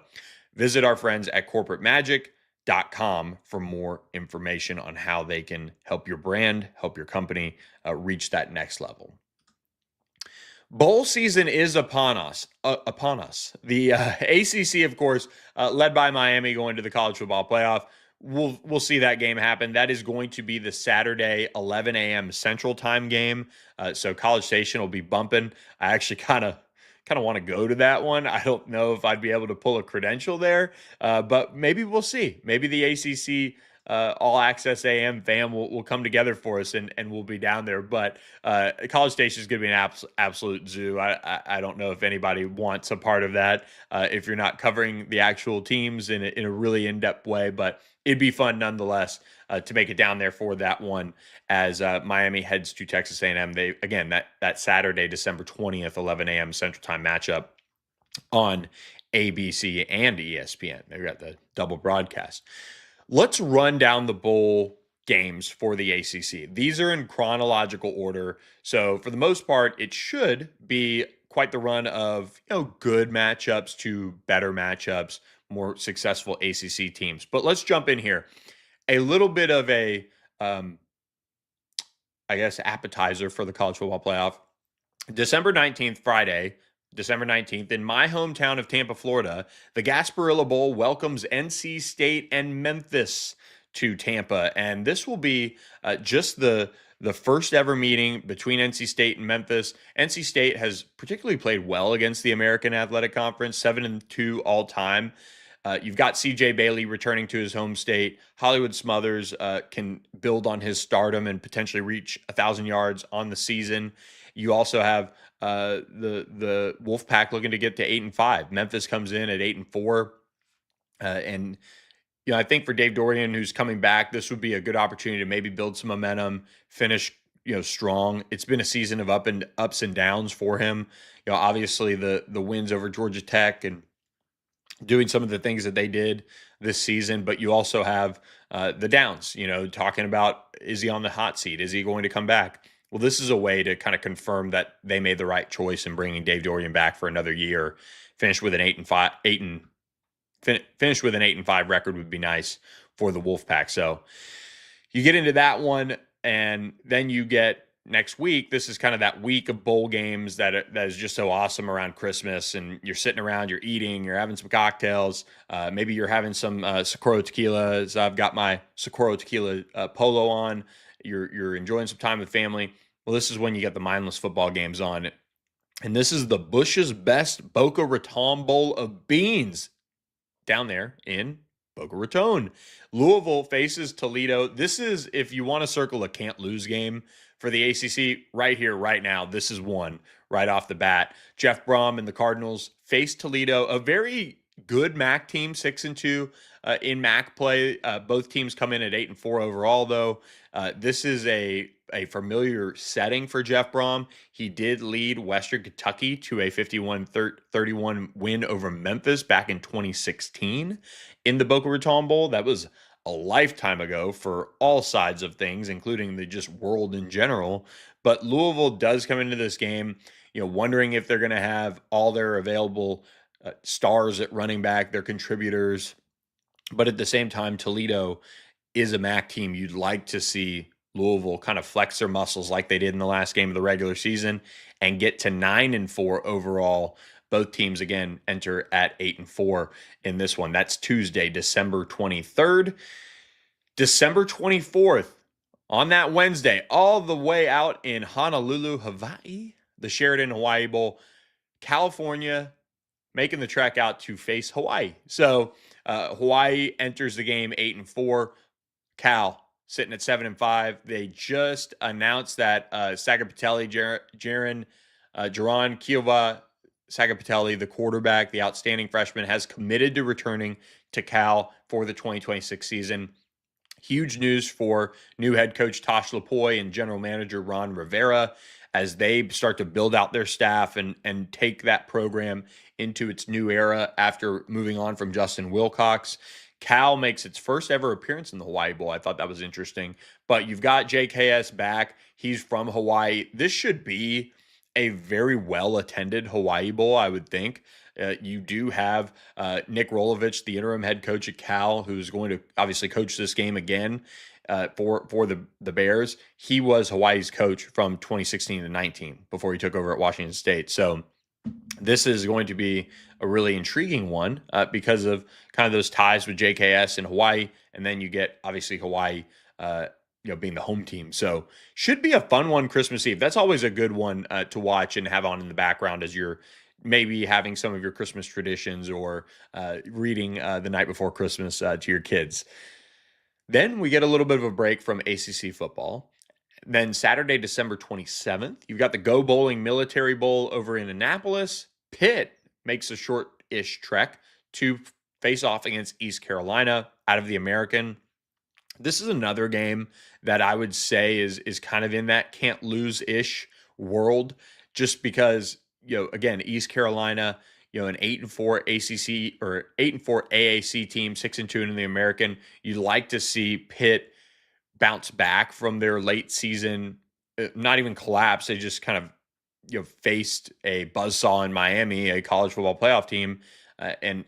visit our friends at corporatemagic.com for more information on how they can help your brand, help your company reach that next level. Bowl season is upon us. The ACC, of course, led by Miami, going to the college football playoff. We'll see that game happen. That is going to be the Saturday 11 a.m. Central Time game. So College Station will be bumping. I actually kind of want to go to that one. I don't know if I'd be able to pull a credential there, but maybe we'll see. Maybe the ACC All Access AM fam will come together for us, and we'll be down there. But College Station is going to be an absolute zoo. I don't know if anybody wants a part of that if you're not covering the actual teams in a really in-depth way, but it'd be fun nonetheless to make it down there for that one as Miami heads to Texas A&M. They, again, that Saturday, December 20th, 11 a.m. Central Time matchup on ABC and ESPN. They've got the double broadcast. Let's run down the bowl games for the ACC. These are in chronological order. So for the most part, it should be quite the run of good matchups to better matchups, more successful ACC teams. But let's jump in here. A little bit of a, appetizer for the college football playoff. December 19th, Friday, December 19th, in my hometown of Tampa, Florida, the Gasparilla Bowl welcomes NC State and Memphis to Tampa. And this will be just the first ever meeting between NC State and Memphis. NC State has particularly played well against the American Athletic Conference, 7-2 all time. You've got C.J. Bailey returning to his home state. Hollywood Smothers can build on his stardom and potentially reach 1,000 yards on the season. You also have the Wolfpack looking to get to 8-5. Memphis comes in at 8-4, and I think for Dave Dorian, who's coming back, this would be a good opportunity to maybe build some momentum, finish strong. It's been a season of ups and downs for him. Obviously the wins over Georgia Tech and doing some of the things that they did this season, but you also have the downs. Talking about, is he on the hot seat? Is he going to come back? Well, this is a way to kind of confirm that they made the right choice in bringing Dave Dorian back for another year. Finish with an 8-5, finish with an 8-5 record would be nice for the Wolfpack. So you get into that one, and then you get next week. This is kind of that week of bowl games that is just so awesome around Christmas, and you're sitting around, you're eating, you're having some cocktails. Maybe you're having some Socorro tequila. So I've got my Socorro tequila polo on. You're enjoying some time with family. Well, this is when you get the mindless football games on. And this is the Bush's Best Boca Raton Bowl of Beans down there in Boca Raton. Louisville faces Toledo. This is, if you want to circle a can't lose game for the ACC right here, right now, this is one right off the bat. Jeff Brom and the Cardinals face Toledo, a very good MAC team, 6-2 in MAC play. Both teams come in at 8-4 overall, though. This is a familiar setting for Jeff Brom. He did lead Western Kentucky to a 51-31 win over Memphis back in 2016 in the Boca Raton Bowl. That was a lifetime ago for all sides of things, including the just world in general. But Louisville does come into this game, wondering if they're going to have all their available stars at running back, their contributors. But at the same time, Toledo is a MAC team. You'd like to see Louisville kind of flex their muscles like they did in the last game of the regular season and get to 9-4 overall. Both teams, again, enter at 8-4 in this one. That's Tuesday, December 23rd. December 24th, on that Wednesday, all the way out in Honolulu, Hawaii, the Sheraton Hawaii Bowl, California making the trek out to face Hawaii. So Hawaii enters the game 8-4. Cal sitting at 7-5. They just announced that Sagapitelli, Jaron Kiova Sagapitelli, the quarterback, the outstanding freshman, has committed to returning to Cal for the 2026 season. Huge news for new head coach Tosh Lapoy and general manager Ron Rivera as they start to build out their staff and take that program into its new era after moving on from Justin Wilcox. Cal makes its first ever appearance in the Hawaii Bowl. I thought that was interesting. But you've got JKS back. He's from Hawaii. This should be a very well-attended Hawaii Bowl, I would think. You do have Nick Rolovich, the interim head coach at Cal, who's going to obviously coach this game again for the Bears. He was Hawaii's coach from 2016 to 19 before he took over at Washington State. So this is going to be a really intriguing one because of kind of those ties with JKS in Hawaii, and then you get obviously Hawaii being the home team. So should be a fun one Christmas Eve. That's always a good one to watch and have on in the background as you're maybe having some of your Christmas traditions or reading the night before Christmas to your kids. Then we get a little bit of a break from ACC football. Then Saturday, December 27th, you've got the Go Bowling Military Bowl over in Annapolis. Pitt makes a short-ish trek to face off against East Carolina out of the American. This is another game that I would say is kind of in that can't lose-ish world, just because, again, East Carolina, an 8-4 ACC or 8-4 AAC team, 6-2 in the American. You'd like to see Pitt bounce back from their late season, not even collapse. They just kind of, faced a buzzsaw in Miami, a college football playoff team, and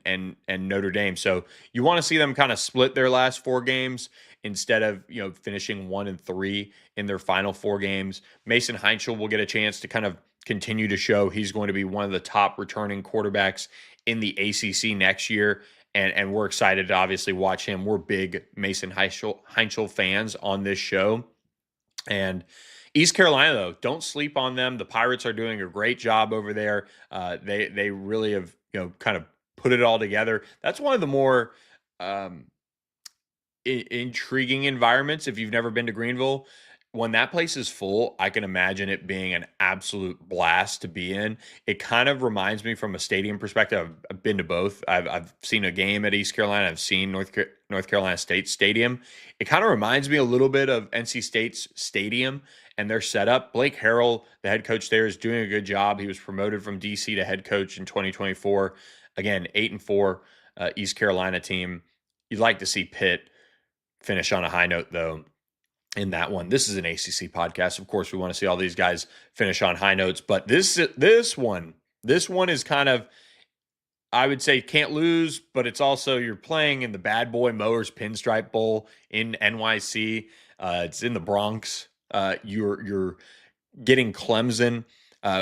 Notre Dame. So you want to see them kind of split their last four games instead of, finishing 1-3 in their final four games. Mason Heinschel will get a chance to kind of continue to show he's going to be one of the top returning quarterbacks in the ACC next year. And we're excited to obviously watch him. We're big Mason Heinschel fans on this show. And East Carolina, though, don't sleep on them. The Pirates are doing a great job over there. They really have, kind of put it all together. That's one of the more intriguing environments if you've never been to Greenville. when that place is full, I can imagine it being an absolute blast to be in. It kind of reminds me from a stadium perspective. I've been to both. I've seen a game at East Carolina. I've seen North Carolina State Stadium. It kind of reminds me a little bit of NC State's stadium and their setup. Blake Harrell, the head coach there, is doing a good job. He was promoted from DC to head coach in 2024. Again, 8-4 East Carolina team. You'd like to see Pitt finish on a high note, though, in that one. This is an ACC podcast. Of course, we want to see all these guys finish on high notes, but this one is kind of, I would say, can't lose, but it's also, you're playing in the Bad Boy Mowers Pinstripe Bowl in NYC. It's in the Bronx. You're getting Clemson,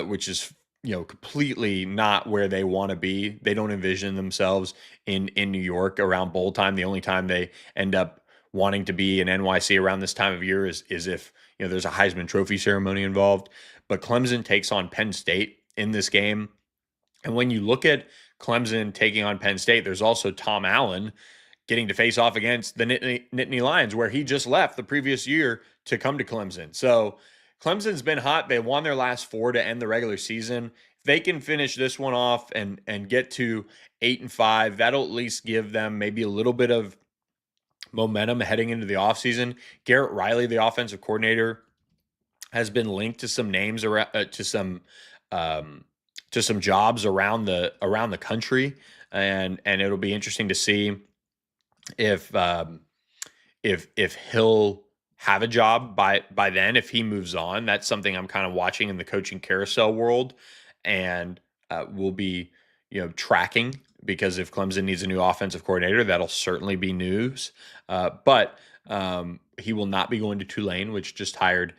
which is completely not where they want to be. They don't envision themselves in New York around bowl time. The only time they end up wanting to be in NYC around this time of year is if there's a Heisman Trophy ceremony involved. But Clemson takes on Penn State in this game, and when you look at Clemson taking on Penn State, there's also Tom Allen getting to face off against the Nittany Lions, where he just left the previous year to come to Clemson. So Clemson's been hot. They won their last 4 to end the regular season. If they can finish this one off and get to 8-5, that'll at least give them maybe a little bit of momentum heading into the offseason. Garrett Riley, the offensive coordinator, has been linked to some names around to some jobs around the country, and it'll be interesting to see if he'll have a job by then, if he moves on. That's something I'm kind of watching in the coaching carousel world, and we'll be tracking, because if Clemson needs a new offensive coordinator, that'll certainly be news. But he will not be going to Tulane, which just hired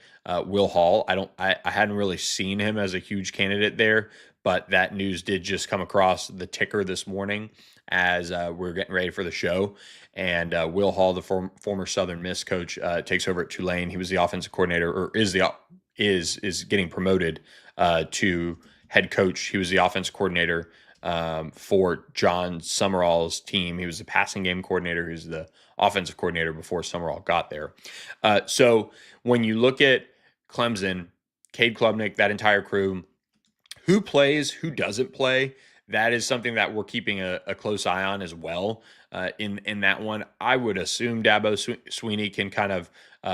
Will Hall. I hadn't really seen him as a huge candidate there, but that news did just come across the ticker this morning as we're getting ready for the show. And Will Hall, the former Southern Miss coach, takes over at Tulane. He was the offensive coordinator, or is getting promoted to head coach. He was the offensive coordinator for John Summerall's team. He was the passing game coordinator. He was the offensive coordinator before Summerall got there. So when you look at Clemson, Cade Klubnik, that entire crew, who plays, who doesn't play, that is something that we're keeping a close eye on as well. In that one, I would assume Dabo Swinney can kind of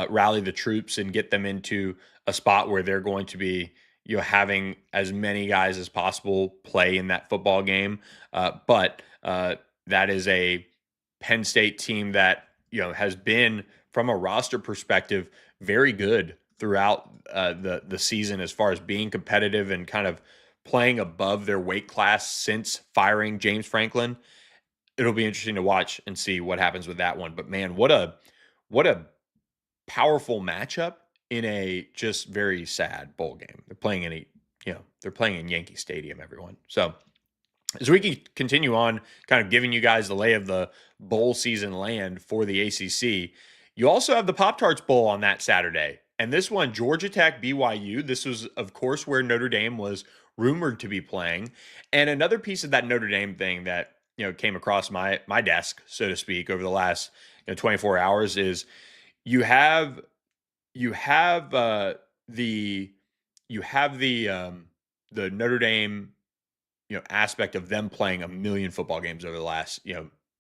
rally the troops and get them into a spot where they're going to be having as many guys as possible play in that football game. But that is a Penn State team that has been, from a roster perspective, very good throughout the season as far as being competitive and kind of playing above their weight class since firing James Franklin. It'll be interesting to watch and see what happens with that one. But man, what a powerful matchup in a just very sad bowl game. They're playing in Yankee Stadium, everyone. So as we can continue on kind of giving you guys the lay of the bowl season land for the ACC, you also have the Pop-Tarts Bowl on that Saturday. And this one, Georgia Tech, BYU. This was, of course, where Notre Dame was rumored to be playing. And another piece of that Notre Dame thing that came across my desk, so to speak, over the last 24 hours is you have the Notre Dame aspect of them playing a million football games over the last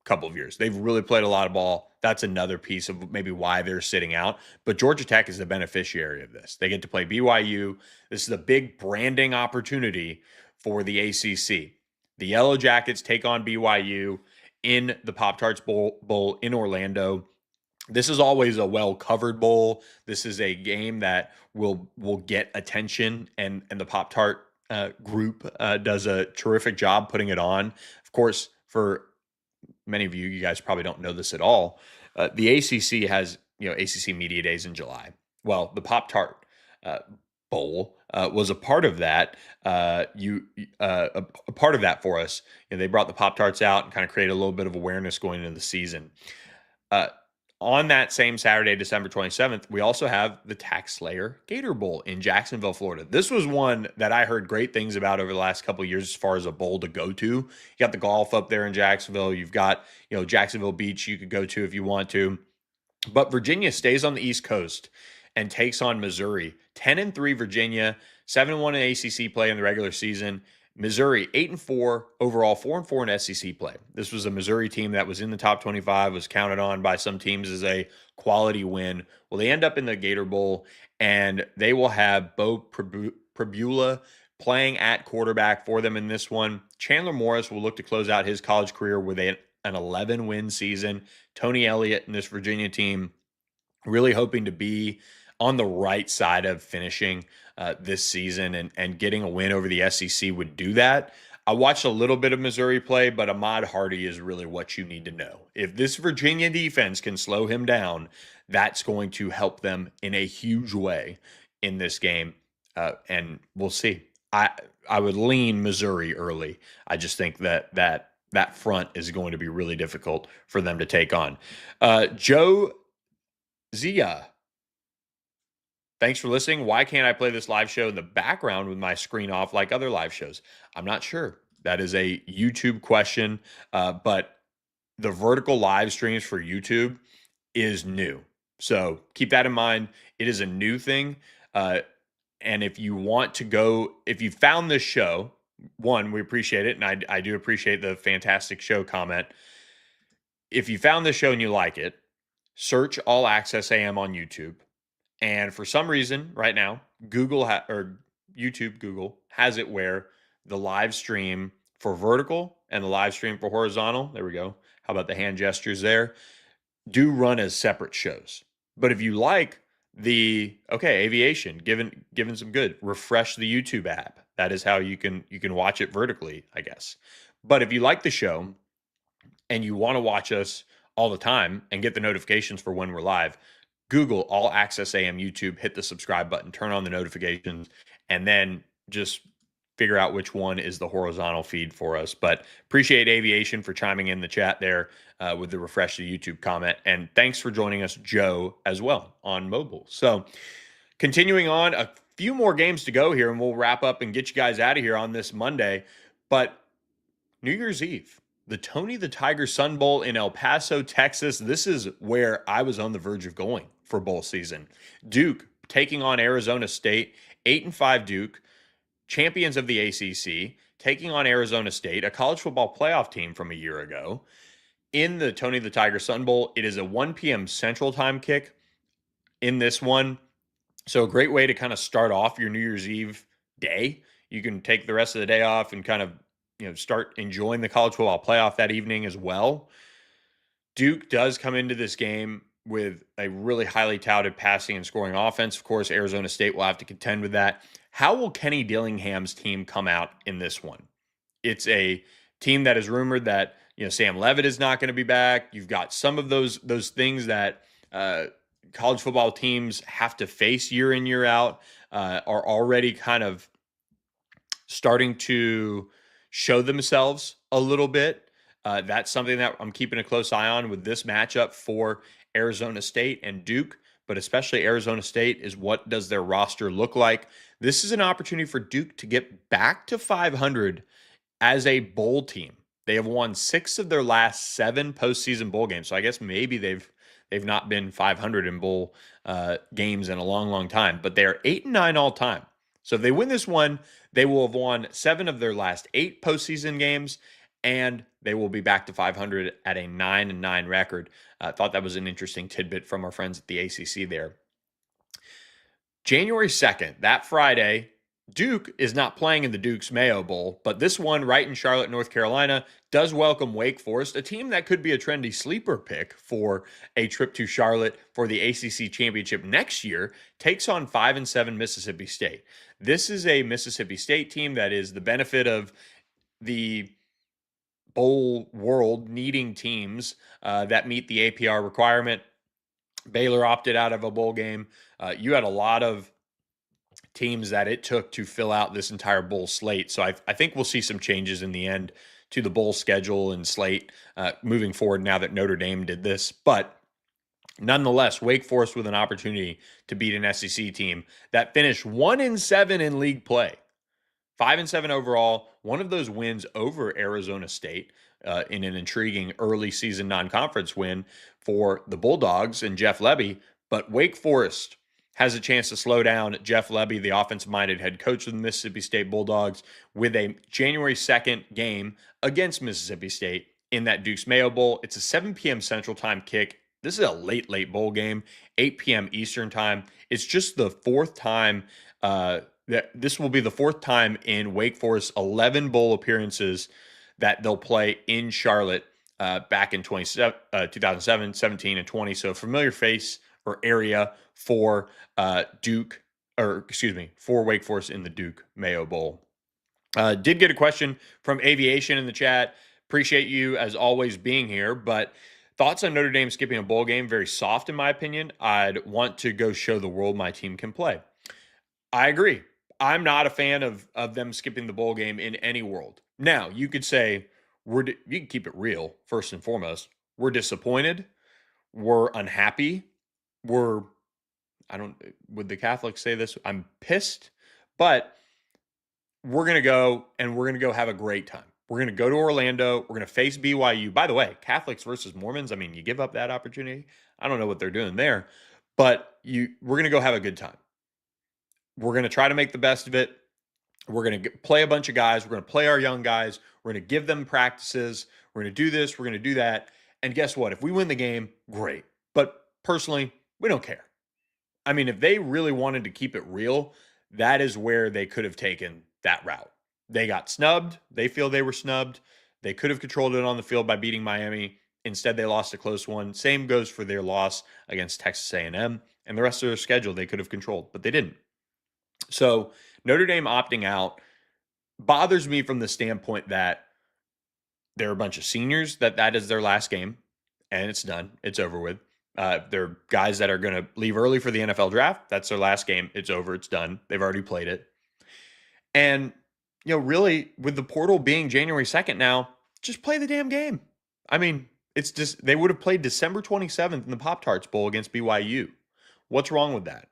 couple of years. They've really played a lot of ball. That's another piece of maybe why they're sitting out. But Georgia Tech is the beneficiary of this. They get to play BYU. This is a big branding opportunity for the ACC. The Yellow Jackets take on BYU in the Pop-Tarts Bowl in Orlando. This is always a well-covered bowl. This is a game that will get attention, and the Pop-Tart group does a terrific job putting it on. Of course, for many of you guys probably don't know this at all. The ACC has ACC Media Days in July. Well, the Pop-Tart Bowl was a part of that. A part of that for us. They brought the Pop-Tarts out and kind of created a little bit of awareness going into the season. On that same Saturday, December 27th, we also have the Tax Slayer Gator Bowl in Jacksonville, Florida. This was one that I heard great things about over the last couple of years as far as a bowl to go to. You got the golf up there in Jacksonville. You've got, Jacksonville Beach you could go to if you want to. But Virginia stays on the East Coast. and takes on Missouri. 10-3 Virginia, 7-1 in ACC play in the regular season. Missouri 8-4 overall, 4-4 in SEC play. This was a Missouri team that was in the top 25, was counted on by some teams as a quality win. Well, they end up in the Gator Bowl, and they will have Bo Pribula playing at quarterback for them in this one. Chandler Morris will look to close out his college career with an 11-win season. Tony Elliott and this Virginia team really hoping to be on the right side of finishing this season, and getting a win over the SEC would do that. I watched a little bit of Missouri play, but Ahmad Hardy is really what you need to know. If this Virginia defense can slow him down, that's going to help them in a huge way in this game, and we'll see. I would lean Missouri early. I just think that front is going to be really difficult for them to take on. Joe Zia, thanks for listening. Why can't I play this live show in the background with my screen off like other live shows? I'm not sure. That is a YouTube question, but the vertical live streams for YouTube is new. So keep that in mind. It is a new thing. And if you want to go, if you found this show, one, we appreciate it. And I do appreciate the fantastic show comment. If you found this show and you like it, search All Access AM on YouTube. And for some reason right now, Google has it where the live stream for vertical and the live stream for horizontal, there we go. How about the hand gestures there? Do run as separate shows. But if you like aviation, given some good, refresh the YouTube app. That is how you can watch it vertically, I guess. But if you like the show and you want to watch us all the time and get the notifications for when we're live, Google All Access AM YouTube, hit the subscribe button, turn on the notifications, and then just figure out which one is the horizontal feed for us. But appreciate Aviation for chiming in the chat there with the refresh to YouTube comment. And thanks for joining us, Joe, as well on mobile. So continuing on, a few more games to go here, and we'll wrap up and get you guys out of here on this Monday. But New Year's Eve, the Tony the Tiger Sun Bowl in El Paso, Texas. This is where I was on the verge of going for bowl season. Duke taking on Arizona State, 8-5 Duke, champions of the ACC, taking on Arizona State, a college football playoff team from a year ago. In the Tony the Tiger Sun Bowl, it is a 1 p.m. Central Time kick in this one. So a great way to kind of start off your New Year's Eve day. You can take the rest of the day off and kind of start enjoying the college football playoff that evening as well. Duke does come into this game with a really highly touted passing and scoring offense. Of course, Arizona State will have to contend with that. How will Kenny Dillingham's team come out in this one? It's a team that is rumored that Sam Leavitt is not going to be back. You've got some of those things that college football teams have to face year in, year out, are already kind of starting to show themselves a little bit. That's something that I'm keeping a close eye on with this matchup for Arizona State and Duke, but especially Arizona State is what does their roster look like? This is an opportunity for Duke to get back to 500 as a bowl team. They have won 6 of their last 7 postseason bowl games. So I guess maybe they've not been 500 in bowl games in a long, long time, but they are 8-9 all time. So if they win this one, they will have won 7 of their last 8 postseason games, and they will be back to 500 at a 9-9 record. I thought that was an interesting tidbit from our friends at the ACC there. January 2nd, that Friday, Duke is not playing in the Duke's Mayo Bowl, but this one right in Charlotte, North Carolina, does welcome Wake Forest, a team that could be a trendy sleeper pick for a trip to Charlotte for the ACC Championship next year, takes on 5-7 Mississippi State. This is a Mississippi State team that is the benefit of the bowl world needing teams that meet the APR requirement. Baylor opted out of a bowl game. You had a lot of teams that it took to fill out this entire bowl slate. So I think we'll see some changes in the end to the bowl schedule and slate moving forward now that Notre Dame did this. But nonetheless, Wake Forest with an opportunity to beat an SEC team that finished 1-7 in league play. 5-7 overall, one of those wins over Arizona State in an intriguing early season non-conference win for the Bulldogs and Jeff Lebby. But Wake Forest has a chance to slow down Jeff Lebby, the offensive-minded head coach of the Mississippi State Bulldogs, with a January 2nd game against Mississippi State in that Duke's Mayo Bowl. It's a 7 p.m. Central Time kick. This is a late bowl game, 8 p.m. Eastern Time. It's just the fourth time this will be the fourth time in Wake Forest's 11 bowl appearances that they'll play in Charlotte back in 2007, 17, and 20. So a familiar face or area for for Wake Forest in the Duke Mayo Bowl. Did get a question from Aviation in the chat. Appreciate you, as always, being here. But thoughts on Notre Dame skipping a bowl game? Very soft, in my opinion. I'd want to go show the world my team can play. I agree. I'm not a fan of them skipping the bowl game in any world. Now, you could say, you can keep it real, first and foremost. We're disappointed. We're unhappy. Would the Catholics say this? I'm pissed. But we're going to go, and we're going to go have a great time. We're going to go to Orlando. We're going to face BYU. By the way, Catholics versus Mormons, I mean, you give up that opportunity. I don't know what they're doing there. But we're going to go have a good time. We're going to try to make the best of it. We're going to play a bunch of guys. We're going to play our young guys. We're going to give them practices. We're going to do this. We're going to do that. And guess what? If we win the game, great. But personally, we don't care. I mean, if they really wanted to keep it real, that is where they could have taken that route. They got snubbed. They feel they were snubbed. They could have controlled it on the field by beating Miami. Instead, they lost a close one. Same goes for their loss against Texas A&M. And the rest of their schedule they could have controlled, but they didn't. So Notre Dame opting out bothers me from the standpoint that they're a bunch of seniors, that is their last game, and it's done. It's over with. They're guys that are going to leave early for the NFL draft. That's their last game. It's over. It's done. They've already played it. And, really, with the portal being January 2nd now, just play the damn game. I mean, it's just they would have played December 27th in the Pop-Tarts Bowl against BYU. What's wrong with that?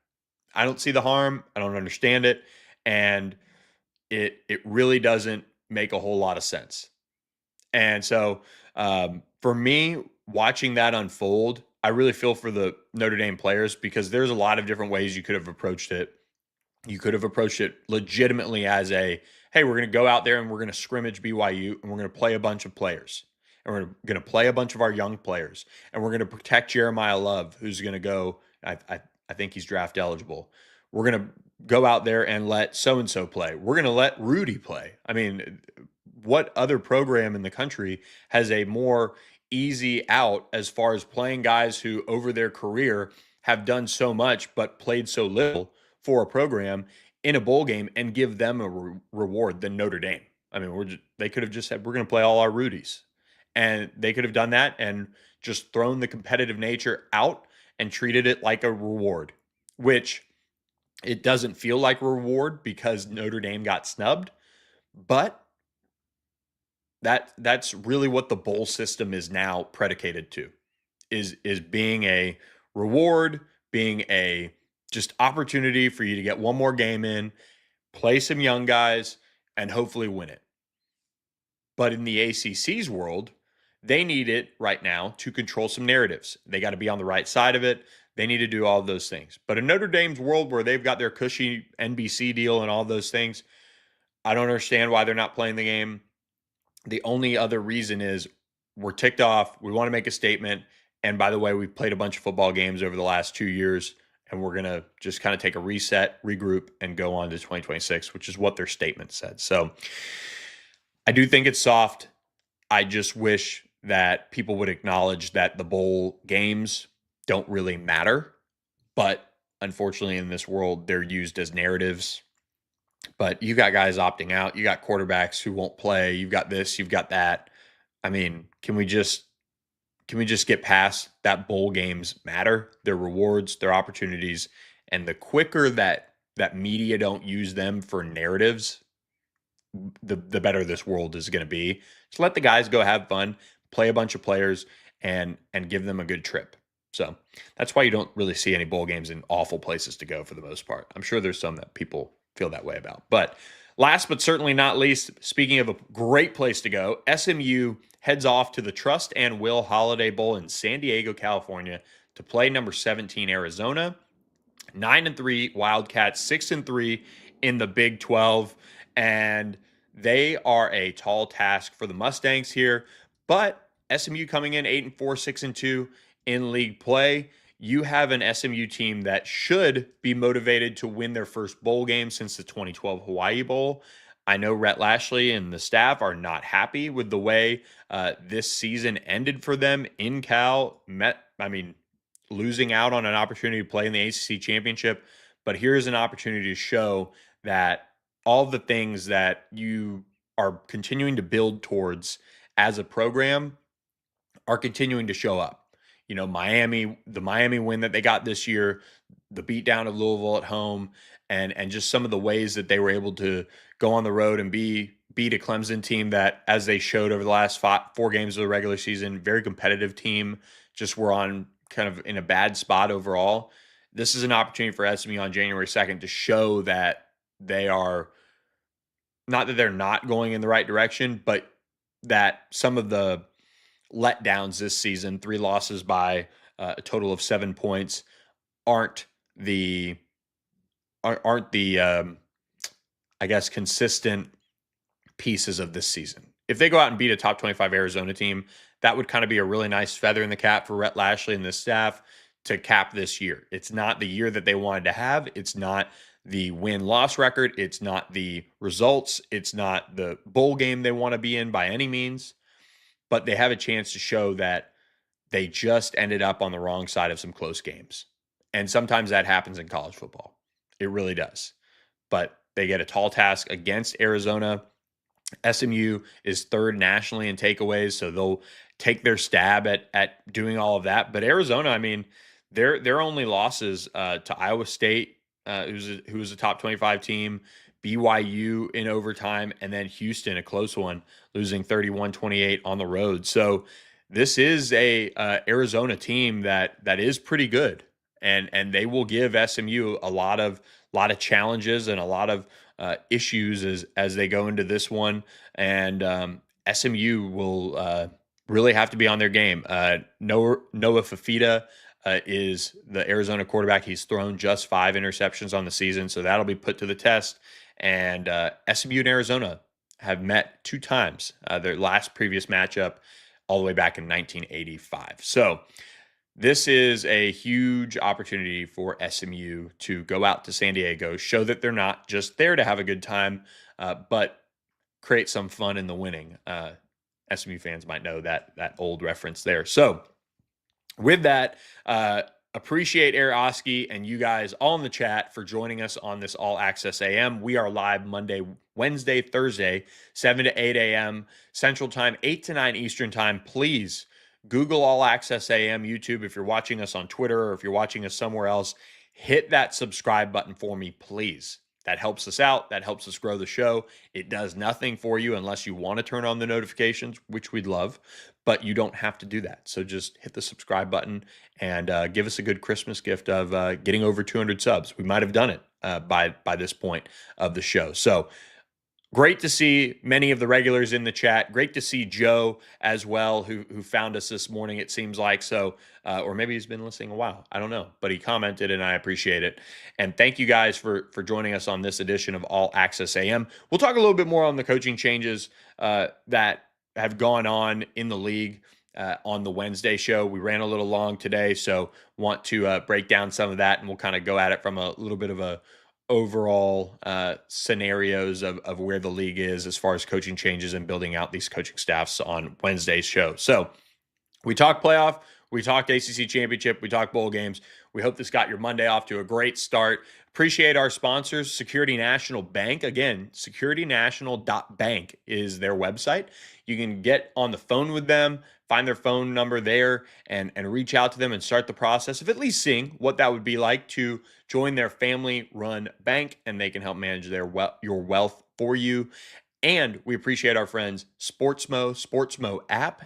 I don't see the harm. I don't understand it. And it really doesn't make a whole lot of sense. And so for me, watching that unfold, I really feel for the Notre Dame players because there's a lot of different ways you could have approached it. You could have approached it legitimately as hey, we're going to go out there and we're going to scrimmage BYU and we're going to play a bunch of players. And we're going to play a bunch of our young players. And we're going to protect Jeremiah Love, who's going to go, I think he's draft eligible. We're going to go out there and let so-and-so play. We're going to let Rudy play. I mean, what other program in the country has a more easy out as far as playing guys who over their career have done so much but played so little for a program in a bowl game and give them a reward than Notre Dame? I mean, they could have just said, we're going to play all our Rudies. And they could have done that and just thrown the competitive nature out and treated it like a reward, which it doesn't feel like a reward because Notre Dame got snubbed. But that's really what the bowl system is now predicated to, is being a reward, being a just opportunity for you to get one more game in, play some young guys, and hopefully win it. But in the ACC's world, they need it right now to control some narratives. They got to be on the right side of it. They need to do all of those things. But in Notre Dame's world where they've got their cushy NBC deal and all those things, I don't understand why they're not playing the game. The only other reason is we're ticked off. We want to make a statement. And by the way, we've played a bunch of football games over the last 2 years, and we're going to just kind of take a reset, regroup, and go on to 2026, which is what their statement said. So I do think it's soft. I just wish that people would acknowledge that the bowl games don't really matter. But unfortunately, in this world, they're used as narratives. But you got guys opting out. You got quarterbacks who won't play. You've got this. You've got that. I mean, can we just get past that bowl games matter? Their rewards, their opportunities, and the quicker that media don't use them for narratives, the better this world is going to be. Just let the guys go have fun, play a bunch of players, and give them a good trip. So that's why you don't really see any bowl games in awful places to go for the most part. I'm sure there's some that people feel that way about. But last but certainly not least, speaking of a great place to go, SMU heads off to the Trust and Will Holiday Bowl in San Diego, California to play number 17 Arizona. 9-3 Wildcats, 6-3 in the Big 12, and they are a tall task for the Mustangs here. But SMU coming in 8-4, 6-2 in league play. You have an SMU team that should be motivated to win their first bowl game since the 2012 Hawaii Bowl. I know Rhett Lashley and the staff are not happy with the way this season ended for them in Cal. Losing out on an opportunity to play in the ACC Championship. But here's an opportunity to show that all the things that you are continuing to build towards as a program are continuing to show up. You know, the Miami win that they got this year, the beatdown of Louisville at home, and just some of the ways that they were able to go on the road and beat a Clemson team that, as they showed over the last 4 games of the regular season, very competitive team, just were on kind of in a bad spot overall. This is an opportunity for SMU on January 2nd to show that they are not that they're not going in the right direction, but that some of the letdowns this season, 3 losses by a total of 7 points, aren't the I guess consistent pieces of this season. If they go out and beat a top 25 Arizona team, that would kind of be a really nice feather in the cap for Rhett Lashley and the staff to cap this year. It's not the year that they wanted to have. It's not the win-loss record. It's not the results. It's not the bowl game they want to be in by any means. But they have a chance to show that they just ended up on the wrong side of some close games. And sometimes that happens in college football. It really does. But they get a tall task against Arizona. SMU is 3rd nationally in takeaways, so they'll take their stab at doing all of that. But Arizona, I mean, their only losses to Iowa State, who was a top 25 team, BYU in overtime, and then Houston, a close one, losing 31-28 on the road. So this is a Arizona team that is pretty good, and they will give SMU a lot of challenges and a lot of issues as they go into this one. And SMU will really have to be on their game. Noah Fafita is the Arizona quarterback. He's thrown just 5 interceptions on the season, so that'll be put to the test. And SMU and Arizona have met 2 times. Their previous matchup all the way back in 1985. So this is a huge opportunity for SMU to go out to San Diego, show that they're not just there to have a good time, but create some fun in the winning. SMU fans might know that old reference there. So with that, appreciate Eric Oski and you guys all in the chat for joining us on this All Access AM. We are live Monday, Wednesday, Thursday, 7 to 8 a.m. Central Time, 8 to 9 Eastern Time. Please Google All Access AM, YouTube. If you're watching us on Twitter or if you're watching us somewhere else, hit that subscribe button for me, please. That helps us out. That helps us grow the show. It does nothing for you unless you want to turn on the notifications, which we'd love, but you don't have to do that. So just hit the subscribe button and give us a good Christmas gift of getting over 200 subs. We might have done it by this point of the show. So great to see many of the regulars in the chat. Great to see Joe as well, who found us this morning, it seems like. So, or maybe he's been listening a while. I don't know, but he commented and I appreciate it. And thank you guys for joining us on this edition of All Access AM. We'll talk a little bit more on the coaching changes that have gone on in the league on the Wednesday show. We ran a little long today, so want to break down some of that, and we'll kind of go at it from a little bit of a overall scenarios of where the league is as far as coaching changes and building out these coaching staffs on Wednesday's show. So we talked playoff, we talked ACC Championship, we talked bowl games. We hope this got your Monday off to a great start. Appreciate our sponsors, Security National Bank. Again, securitynational.bank is their website. You can get on the phone with them, find their phone number there, and reach out to them and start the process of at least seeing what that would be like to join their family-run bank, and they can help manage your wealth for you. And we appreciate our friends Sportsmo app.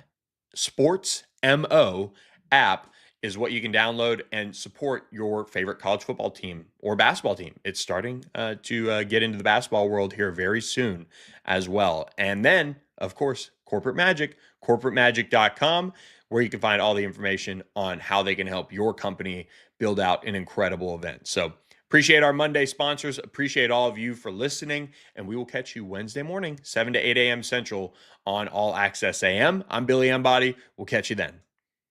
Sportsmo app is what you can download and support your favorite college football team or basketball team. It's starting to get into the basketball world here very soon as well. And then, of course, Corporate Magic, corporatemagic.com. where you can find all the information on how they can help your company build out an incredible event. So appreciate our Monday sponsors. Appreciate all of you for listening. And we will catch you Wednesday morning, 7 to 8 a.m. Central on All Access AM. I'm Billy Embody. We'll catch you then.